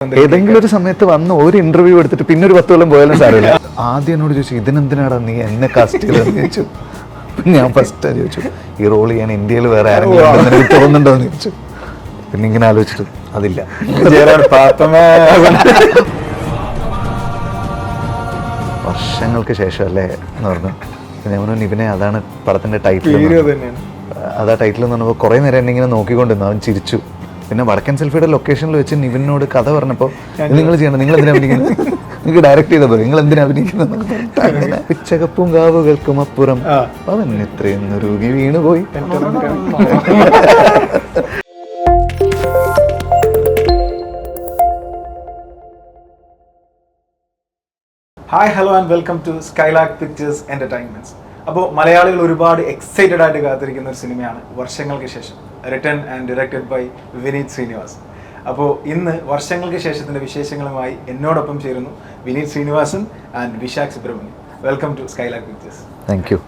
ഏതെങ്കിലും ഒരു സമയത്ത് വന്ന് ഒരു ഇന്റർവ്യൂ എടുത്തിട്ട് പിന്നെ ഒരു 10 കൊല്ലം പോയാലും സാരമില്ല. ആദ്യം എന്നോട് ചോദിച്ചു, ഇതിനെന്തിനാടാ നീ എന്നെ കാസ്റ്റ് ചെയ്തെന്ന് ചോദിച്ചു. ഞാൻ ഫസ്റ്റ് ചോദിച്ചു, ഈ റോൾ ചെയ്യാൻ ഇന്ത്യയിൽ വേറെ ആരെങ്കിലും എനിക്ക് തോന്നുന്നുണ്ടോ എന്ന് ചോദിച്ചു. പിന്നെ ഇങ്ങനെ ആലോചിച്ചിട്ട് അതില്ല. വർഷങ്ങൾക്ക് ശേഷം അല്ലേ എന്ന് പറഞ്ഞു. ഞാൻ പറഞ്ഞു, നിവിനെ അതാണ് പടത്തിന്റെ ടൈറ്റിൽ. അതാ ടൈറ്റിൽ എന്ന് പറഞ്ഞപ്പോൾ കുറേ നേരം എന്നെ ഇങ്ങനെ നോക്കിക്കൊണ്ടിരുന്നു. അവൻ ചിരിച്ചു. പിന്നെ വടക്കൻ സെൽഫിയുടെ ലൊക്കേഷനിൽ വെച്ച് നിവിനോട് കഥ പറഞ്ഞപ്പോൾ നിങ്ങൾ ചെയ്യണം, നിങ്ങൾ എന്തിനാ അഭിനയിക്കുന്നത്, നിങ്ങൾക്ക് ഡയറക്റ്റ് ചെയ്താൽ പോലും, നിങ്ങൾ എന്തിനാ അഭിനയിക്കുന്നത്. പിച്ചകപ്പും കാവുകൾക്കും അപ്പുറം അവൻ എത്രയും നുരുകി വീണുപോയി. Hi hello and welcome to Skylark Pictures entertainments. അപ്പോൾ മലയാളികൾ ഒരുപാട് എക്സൈറ്റഡ് ആയിട്ട് കാത്തിരിക്കുന്ന ഒരു സിനിമയാണ് വർഷങ്ങൾക്ക് ശേഷം, written and directed by Vineeth Sreenivas. അപ്പോൾ ഇന്ന് വർഷങ്ങൾക്ക് ശേഷത്തിൻ്റെ വിശേഷങ്ങളുമായി എന്നോടൊപ്പം ചേരുന്നു Vineeth Sreenivasan and Visakh Subramaniam. Welcome to Skylark Pictures. Thank you.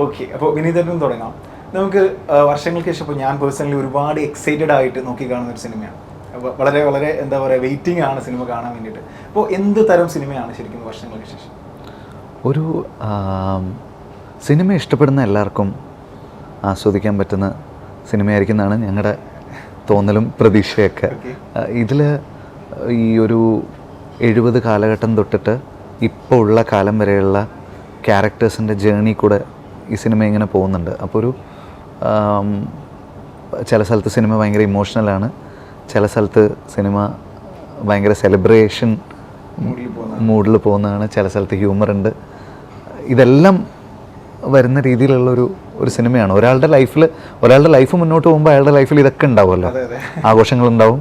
Okay, അപ്പോൾ വിനീതേട്ടൻ തുടങ്ങാം. നമുക്ക് വർഷങ്ങൾക്ക് ശേഷം ഇപ്പോൾ ഞാൻ പേഴ്സണലി ഒരുപാട് എക്സൈറ്റഡ് ആയിട്ട് നോക്കി കാണുന്ന ഒരു സിനിമയാണ്. വളരെ വളരെ എന്താ പറയുക, വെയിറ്റിംഗ് ആണ് സിനിമ കാണാൻ വേണ്ടിയിട്ട്. അപ്പോൾ എന്ത് തരം സിനിമയാണ് ശരിക്കും വർഷങ്ങൾക്ക് ശേഷം? ഒരു സിനിമ ഇഷ്ടപ്പെടുന്ന എല്ലാവർക്കും ആസ്വദിക്കാൻ പറ്റുന്ന സിനിമയായിരിക്കും എന്നാണ് ഞങ്ങളുടെ തോന്നലും പ്രതീക്ഷയൊക്കെ. ഇതിൽ ഈ ഒരു 70 കാലഘട്ടം തൊട്ടിട്ട് ഇപ്പോൾ ഉള്ള കാലം വരെയുള്ള ക്യാരക്ടേഴ്സിൻ്റെ ജേണി കൂടെ ഈ സിനിമ ഇങ്ങനെ പോകുന്നുണ്ട്. അപ്പോൾ ഒരു ചില സ്ഥലത്ത് സിനിമ ഭയങ്കര ഇമോഷണലാണ്, ചില സ്ഥലത്ത് സിനിമ ഭയങ്കര സെലിബ്രേഷൻ മൂഡിൽ പോകുന്നതാണ്, ചില സ്ഥലത്ത് ഹ്യൂമർ ഉണ്ട്. ഇതെല്ലാം വരുന്ന രീതിയിലുള്ളൊരു സിനിമയാണ്. ഒരാളുടെ ലൈഫ് മുന്നോട്ട് പോകുമ്പോൾ അയാളുടെ ലൈഫിൽ ഇതൊക്കെ ഉണ്ടാവുമല്ലോ. ആഘോഷങ്ങളുണ്ടാവും,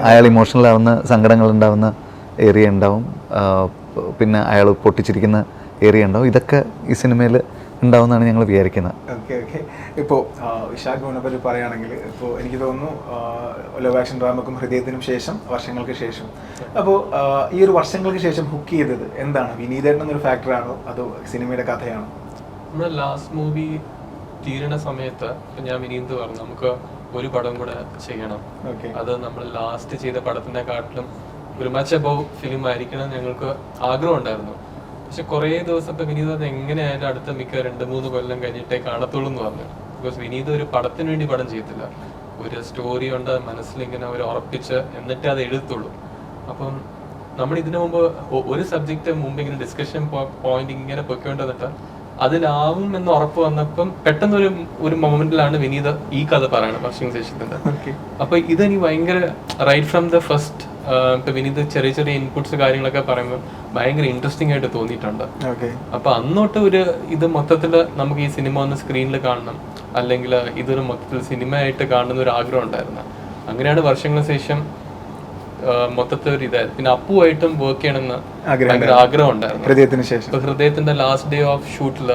അയാൾ ഇമോഷണൽ ആവുന്ന സങ്കടങ്ങളുണ്ടാവുന്ന ഏരിയ ഉണ്ടാവും, പിന്നെ അയാൾ പൊട്ടിച്ചിരിക്കുന്ന ഏരിയ ഉണ്ടാവും. ഇതൊക്കെ ഈ സിനിമയിൽ ഉണ്ടാവുമെന്നാണ് ഞങ്ങൾ വിചാരിക്കുന്നത്. Okay okay. ഇപ്പോൾ വിശാഖ് പറ്റി പറയുകയാണെങ്കിൽ, ഇപ്പോൾ എനിക്ക് തോന്നുന്നു ലവ് ആക്ഷൻ ഡ്രാമക്കും ഹൃദയത്തിനും ശേഷം, വർഷങ്ങൾക്ക് ശേഷം, അപ്പോൾ ഈ ഒരു വർഷങ്ങൾക്ക് ശേഷം ഹുക്ക് ചെയ്തത് എന്താണ്? വിനീതേട്ടൻ എന്നൊരു ഫാക്ടറാണോ അതോ സിനിമയുടെ കഥയാണോ? നമ്മുടെ ലാസ്റ്റ് മൂവി തീരണ സമയത്ത് ഞാൻ വിനീത് പറഞ്ഞു, നമുക്ക് ഒരു പടം കൂടെ ചെയ്യണം. അത് നമ്മൾ ലാസ്റ്റ് ചെയ്ത പടത്തിനെ കാട്ടിലും ഒരു മച്ച് അബവ് ഫിലിം ആയിരിക്കണം ഞങ്ങൾക്ക് ആഗ്രഹം ഉണ്ടായിരുന്നു. പക്ഷെ കുറേ ദിവസത്തെ വിനീത് അത് എങ്ങനെയായാലും അടുത്ത മിക്ക 2-3 കൊല്ലം കഴിഞ്ഞിട്ടേ കാണത്തുള്ളൂ എന്ന് പറഞ്ഞു. ബിക്കോസ് വിനീത് ഒരു പടത്തിന് വേണ്ടി പടം ചെയ്യത്തില്ല, ഒരു സ്റ്റോറി ഉണ്ട് മനസ്സിലിങ്ങനെ അവർ ഉറപ്പിച്ച് എന്നിട്ട് അത് എഴുതുള്ളൂ. അപ്പം നമ്മൾ ഇതിനു മുമ്പ് ഒരു സബ്ജക്റ്റ് മുമ്പ് ഇങ്ങനെ ഡിസ്കഷൻ പോയിന്റ് ഇങ്ങനെ പൊയ്ക്കൊണ്ടിരുന്നിട്ട് അതിലാവും എന്ന് ഉറപ്പ് വന്നപ്പം പെട്ടെന്ന് ഒരു മൊമെന്റിലാണ് വിനീത് ഈ കഥ പറയണത് വർഷങ്ങൾക്ക് ശേഷത്തിന്റെ. അപ്പൊ ഇതെനിക്ക് ഭയങ്കര റൈറ്റ് ഫ്രം ദ ഫസ്റ്റ് ഇപ്പൊ വിനീത് ചെറിയ ചെറിയ ഇൻപുട്സ് കാര്യങ്ങളൊക്കെ പറയുമ്പോൾ ഭയങ്കര ഇൻട്രസ്റ്റിംഗ് ആയിട്ട് തോന്നിയിട്ടുണ്ട്. അപ്പൊ അന്നോട്ട് ഇത് മൊത്തത്തില് നമുക്ക് ഈ സിനിമ ഒന്ന് സ്ക്രീനിൽ കാണണം, അല്ലെങ്കിൽ ഇതൊരു മൊത്തത്തിൽ സിനിമയായിട്ട് കാണുന്ന ഒരു ആഗ്രഹം ഉണ്ടായിരുന്നു. അങ്ങനെയാണ് വർഷങ്ങൾക്ക് ശേഷം മൊത്തത്തിൽ ഒരു ഇതായത്. പിന്നെ അപ്പുവായിട്ടും വർക്ക് ചെയ്യണമെന്ന് ഭയങ്കര ആഗ്രഹം ഉണ്ടായിരുന്നു. ഹൃദയത്തിന്റെ ലാസ്റ്റ് ഡേ ഓഫ് ഷൂട്ടിൽ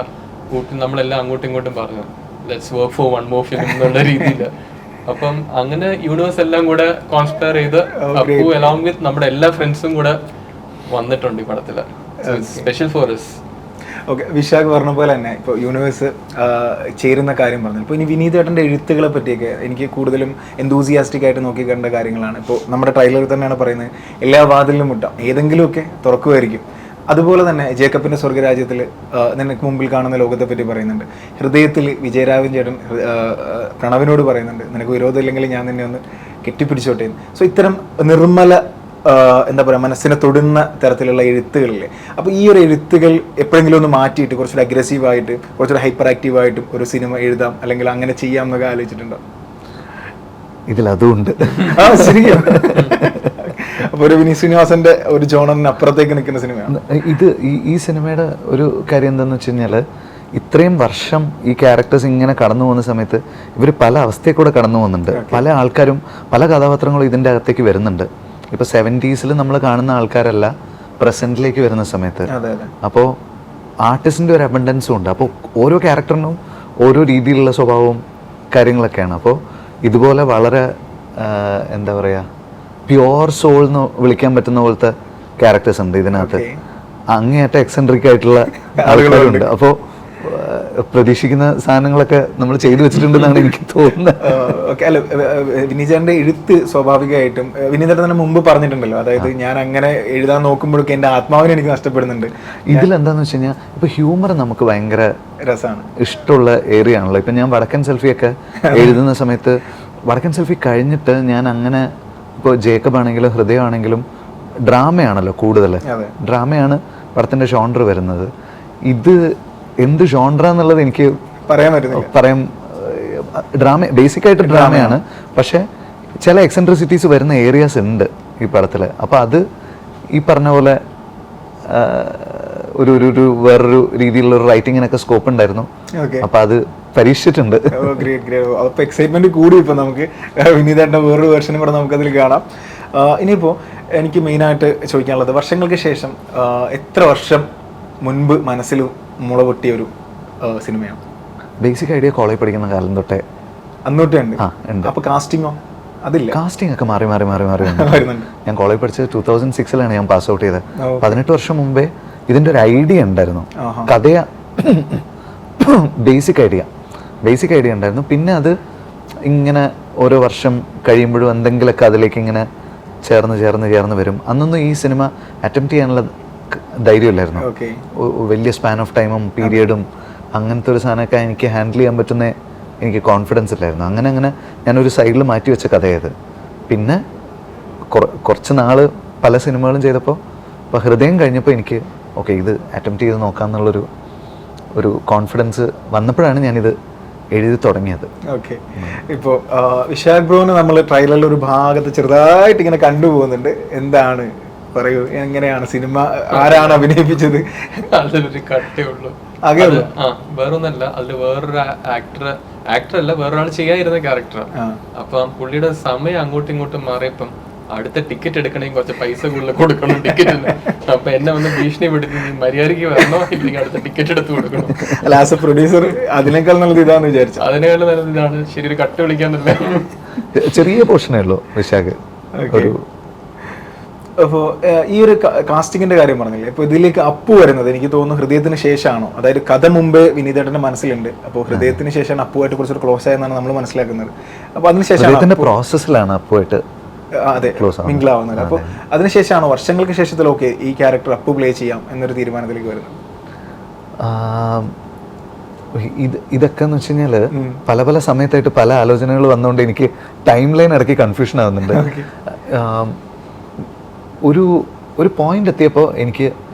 നമ്മളെല്ലാം അങ്ങോട്ടും ഇങ്ങോട്ടും പറഞ്ഞു let's work for one more film എന്നുള്ള രീതിയിൽ. അപ്പം അങ്ങനെ യൂണിവേഴ്സ് എല്ലാം കൂടെ കോൺസ്പയർ ചെയ്ത് അപ്പു അലോങ് വിത്ത് നമ്മുടെ എല്ലാ ഫ്രണ്ട്സും കൂടെ വന്നിട്ടുണ്ട് ഈ പടത്തില്. Special for us. Okay, Visakh പറഞ്ഞ പോലെ തന്നെ ഇപ്പോൾ യൂണിവേഴ്സ് ചേരുന്ന കാര്യം പറഞ്ഞു. ഇപ്പോൾ ഇനി വിനീതേട്ടൻ്റെ എഴുത്തുകളെ പറ്റിയൊക്കെ എനിക്ക് കൂടുതലും എന്തൂസിയാസ്റ്റിക് ആയിട്ട് നോക്കി കണ്ട കാര്യങ്ങളാണ്. ഇപ്പോൾ നമ്മുടെ ട്രെയിലറിൽ തന്നെയാണ് പറയുന്നത്, എല്ലാ വാതിലിലും മുട്ടാം, ഏതെങ്കിലുമൊക്കെ തുറക്കുമായിരിക്കും. അതുപോലെ തന്നെ ജേക്കബിൻ്റെ സ്വർഗരാജ്യത്തിൽ നിനക്ക് മുമ്പിൽ കാണുന്ന ലോകത്തെ പറ്റി പറയുന്നുണ്ട്. ഹൃദയത്തിൽ വിജയരാഘവൻ ചേട്ടൻ പ്രണവിനോട് പറയുന്നുണ്ട്, നിനക്ക് വിരോധമില്ലെങ്കിൽ ഞാൻ നിന്നെ ഒന്ന് കെട്ടിപ്പിടിച്ചോട്ടെ. സോ ഇത്തരം നിർമ്മല എന്താ പറയുക, മനസ്സിനെ തൊടുന്ന തരത്തിലുള്ള എഴുത്തുകളില്ലേ. അപ്പോൾ ഈ ഒരു എഴുത്തുകൾ എപ്പോഴെങ്കിലും ഒന്ന് മാറ്റിയിട്ട് കുറച്ചുകൂടെ അഗ്രസീവായിട്ട്, കുറച്ചുകൂടെ ഹൈപ്പർ ആക്റ്റീവായിട്ടും ഒരു സിനിമ എഴുതാം, അല്ലെങ്കിൽ അങ്ങനെ ചെയ്യാം എന്നൊക്കെ ആലോചിച്ചിട്ടുണ്ടോ? ഇതിലതുണ്ട്. ശരിക്കും അപ്പോൾ ഒരു വിനീത് ശ്രീനിവാസന്റെ ഒരു ജോണറിന് അപ്പുറത്തേക്ക് നിൽക്കുന്ന സിനിമയാണ് ഇത്. ഈ സിനിമയുടെ ഒരു കാര്യം എന്താണെന്ന് വെച്ച് കഴിഞ്ഞാൽ, ഇത്രയും വർഷം ഈ ക്യാരക്ടേഴ്സ് ഇങ്ങനെ കടന്നു പോകുന്ന സമയത്ത് ഇവർ പല അവസ്ഥയിൽ കൂടെ കടന്നു പോകുന്നുണ്ട്. പല ആൾക്കാരും പല കഥാപാത്രങ്ങളും ഇതിൻ്റെ അകത്തേക്ക് വരുന്നുണ്ട്. ഇപ്പോൾ 70s നമ്മൾ കാണുന്ന ആൾക്കാരല്ല പ്രസൻറ്റിലേക്ക് വരുന്ന സമയത്ത്. അപ്പോൾ ആർട്ടിസ്റ്റിൻ്റെ ഒരു അബണ്ടൻസും ഉണ്ട്. അപ്പോൾ ഓരോ ക്യാരക്ടറിനും ഓരോ രീതിയിലുള്ള സ്വഭാവവും കാര്യങ്ങളൊക്കെയാണ്. അപ്പോൾ ഇതുപോലെ വളരെ എന്താ പറയുക, പ്യുവർ സോൾ എന്ന് വിളിക്കാൻ പറ്റുന്ന പോലത്തെ ക്യാരക്ടേഴ്സ് ഉണ്ട് ഇതിനകത്ത്. അങ്ങേയറ്റം എക്സെൻട്രിക് ആയിട്ടുള്ള ആളുകളുണ്ട്. അപ്പോൾ പ്രതീക്ഷിക്കുന്ന സാധനങ്ങളൊക്കെ നമ്മൾ ചെയ്തു വെച്ചിട്ടുണ്ടെന്നാണ് എനിക്ക് തോന്നുന്നത്. ഓക്കെ. അല്ല, വിനീതേട്ടൻ്റെ എഴുത്ത് സ്വാഭാവികമായിട്ടും വിനീതേട്ടൻ തന്നെ മുമ്പ് പറഞ്ഞിട്ടുണ്ടല്ലോ, അതായത് ഞാൻ അങ്ങനെ എഴുതാൻ നോക്കുമ്പോഴൊക്കെ എൻ്റെ ആത്മാവിനെ എനിക്ക് നഷ്ടപ്പെടുന്നുണ്ട്. ഇതിലെന്താന്ന് വെച്ച് കഴിഞ്ഞാൽ ഇപ്പൊ ഹ്യൂമർ നമുക്ക് ഭയങ്കര രസമാണ്, ഇഷ്ടമുള്ള ഏരിയ ആണല്ലോ. ഇപ്പൊ ഞാൻ വടക്കൻ സെൽഫിയൊക്കെ എഴുതുന്ന സമയത്ത് വടക്കൻ സെൽഫി കഴിഞ്ഞിട്ട് ഞാൻ അങ്ങനെ ഇപ്പോൾ ജേക്കബ് ആണെങ്കിലും ഹൃദയമാണെങ്കിലും ഡ്രാമയാണല്ലോ കൂടുതൽ, ഡ്രാമയാണ് പടത്തിന്റെ ഷോണ്ടർ വരുന്നത്. ഇത് എന്ത് ഷോണ്ടർ എന്നുള്ളത് എനിക്ക് പറയാൻ ഡ്രാമ ബേസിക്കായിട്ട് ഡ്രാമയാണ്, പക്ഷെ ചില എക്സെൻട്രിസിറ്റീസ് വരുന്ന ഏരിയാസ് ഉണ്ട് ഈ പടത്തിൽ. അപ്പോൾ അത് ഈ പറഞ്ഞ പോലെ ഒരു വേറൊരു രീതിയിലുള്ള ഒരു റൈറ്റിങ്ങിനൊക്കെ സ്കോപ്പ് ഉണ്ടായിരുന്നു. അപ്പോൾ അത് പരീക്ഷിച്ചിട്ടുണ്ട്. എക്സൈറ്റ്മെന്റ് കൂടി ഇപ്പൊ നമുക്ക് വിനീതേട്ടൻ്റെ വേറൊരു വെർഷനും കൂടെ നമുക്കതിൽ കാണാം. ഇനിയിപ്പോൾ എനിക്ക് മെയിനായിട്ട് ചോദിക്കാനുള്ളത്, വർഷങ്ങൾക്ക് ശേഷം എത്ര വർഷം മുൻപ് മനസ്സിൽ മുള പൊട്ടിയ ഒരു സിനിമയാണ്? ബേസിക് ഐഡിയ കോളേജ് പഠിക്കുന്ന കാലം തൊട്ടേ അന്നോട്ടേ ഉണ്ട്. അപ്പോൾ കാസ്റ്റിങ്ങോ? അതില്ല, കാസ്റ്റിംഗ് ഒക്കെ മാറി ഞാൻ കോളേജ് പഠിച്ചത് 2006 ഞാൻ പാസ് ഔട്ട് ചെയ്തത്. 18 വർഷം മുമ്പേ ഇതിൻ്റെ ഒരു ഐഡിയ ഉണ്ടായിരുന്നു, കഥയ ബേസിക് ഐഡിയ ഉണ്ടായിരുന്നു. പിന്നെ അത് ഇങ്ങനെ ഓരോ വർഷം കഴിയുമ്പോഴും എന്തെങ്കിലുമൊക്കെ അതിലേക്ക് ഇങ്ങനെ ചേർന്ന് വരും. അന്നൊന്നും ഈ സിനിമ അറ്റംപ്റ്റ് ചെയ്യാനുള്ള ധൈര്യമില്ലായിരുന്നു. വലിയ സ്പാൻ ഓഫ് ടൈമും പീരിയഡും അങ്ങനത്തെ ഒരു സാധനമൊക്കെ എനിക്ക് ഹാൻഡിൽ ചെയ്യാൻ പറ്റുന്ന എനിക്ക് കോൺഫിഡൻസ് ഇല്ലായിരുന്നു. അങ്ങനെ ഞാനൊരു സൈഡിൽ മാറ്റി വെച്ച കഥയത്. പിന്നെ കുറച്ച് നാൾ പല സിനിമകളും ചെയ്തപ്പോൾ ഇപ്പോൾ ഹൃദയം കഴിഞ്ഞപ്പോൾ എനിക്ക് ഓക്കെ ഇത് അറ്റംപ്റ്റ് ചെയ്ത് നോക്കാമെന്നുള്ളൊരു കോൺഫിഡൻസ് വന്നപ്പോഴാണ് ഞാനിത് എഴുതി തുടങ്ങിയത്. ഓക്കെ. ഇപ്പോൾ വിശാഖ് ബ്രോന് നമ്മൾ ട്രെയിലറിൽ ഒരു ഭാഗത്ത് ചെറുതായിട്ട് ഇങ്ങനെ കണ്ടുപോകുന്നുണ്ട്. എന്താണ് പറയൂ, എങ്ങനെയാണ് സിനിമ, ആരാണ് അഭിനയിപ്പിച്ചത്? അതിലൊരു കട്ടേ ഉള്ളൂ, വേറൊന്നല്ല. അതിൽ വേറൊരു ആക്ടറല്ല, വേറൊരാൾ ചെയ്യാതിരുന്ന ക്യാരക്ടർ. അപ്പം പുള്ളിയുടെ സമയം അങ്ങോട്ടും ഇങ്ങോട്ടും മാറിയപ്പം അടുത്ത ടിക്കറ്റ് എടുക്കണമെങ്കിൽ കുറച്ച് പൈസ കൂടുതൽ കൊടുക്കണം ടിക്കറ്റിന്. അപ്പൊ എന്നെ വന്ന് ഭീഷണിപ്പെടുത്തി മര്യാദയ്ക്ക് വരണോ ഇല്ലെങ്കിൽ അടുത്ത ടിക്കറ്റ് എടുത്ത് കൊടുക്കണം. അല്ല, ആസ് എ പ്രൊഡ്യൂസർ അതിനേക്കാൾ നല്ലത് ഇതാന്ന് വിചാരിച്ചു. അതിനേക്കാൾ നല്ലത് ഇതാണ്. ശരി, ഒരു കട്ട് വിളിക്കാന്നല്ലേ. ചെറിയ പോർഷനേ ഉള്ളൂ വിശാഖ്. അപ്പോൾ ഈ ഒരു കാസ്റ്റിങ്ങിന്റെ കാര്യം പറഞ്ഞില്ലേ, ഇപ്പോൾ ഇതിലേക്ക് അപ്പു വരുന്നത് എനിക്ക് തോന്നുന്നു ഹൃദയത്തിന് ശേഷമാണോ? അതായത് കഥ മുമ്പേ വിനീതേട്ടന്റെ മനസ്സിലുണ്ട്, അപ്പോൾ ഹൃദയത്തിന് ശേഷമാണ് അപ്പുമായിട്ട് കുറച്ചൊരു ക്ലോസ് ആയെന്നാണ് നമ്മൾ മനസ്സിലാക്കുന്നത്. അപ്പോൾ അതിനുശേഷം പ്രോസസ്സിലാണ് അപ്പുമായിട്ട് മിംഗിൾ ആവുന്നത്. അപ്പോൾ അതിനുശേഷമാണോ വർഷങ്ങൾക്ക് ശേഷത്തിൽ ഓക്കെ ഈ ക്യാരക്ടർ അപ്പു പ്ലേ ചെയ്യാം എന്നൊരു തീരുമാനത്തിലേക്ക് വരുന്നത്? ഇതൊക്കെ എന്ന് വെച്ച് കഴിഞ്ഞാൽ പല സമയത്തായിട്ട് പല ആലോചനകൾ വന്നുകൊണ്ട് എനിക്ക് ടൈം ലൈൻ ഇടയ്ക്ക് കൺഫ്യൂഷൻ ആവുന്നുണ്ട്. ഒരു പോയിന്റ് എത്തിയപ്പോൾ എനിക്ക്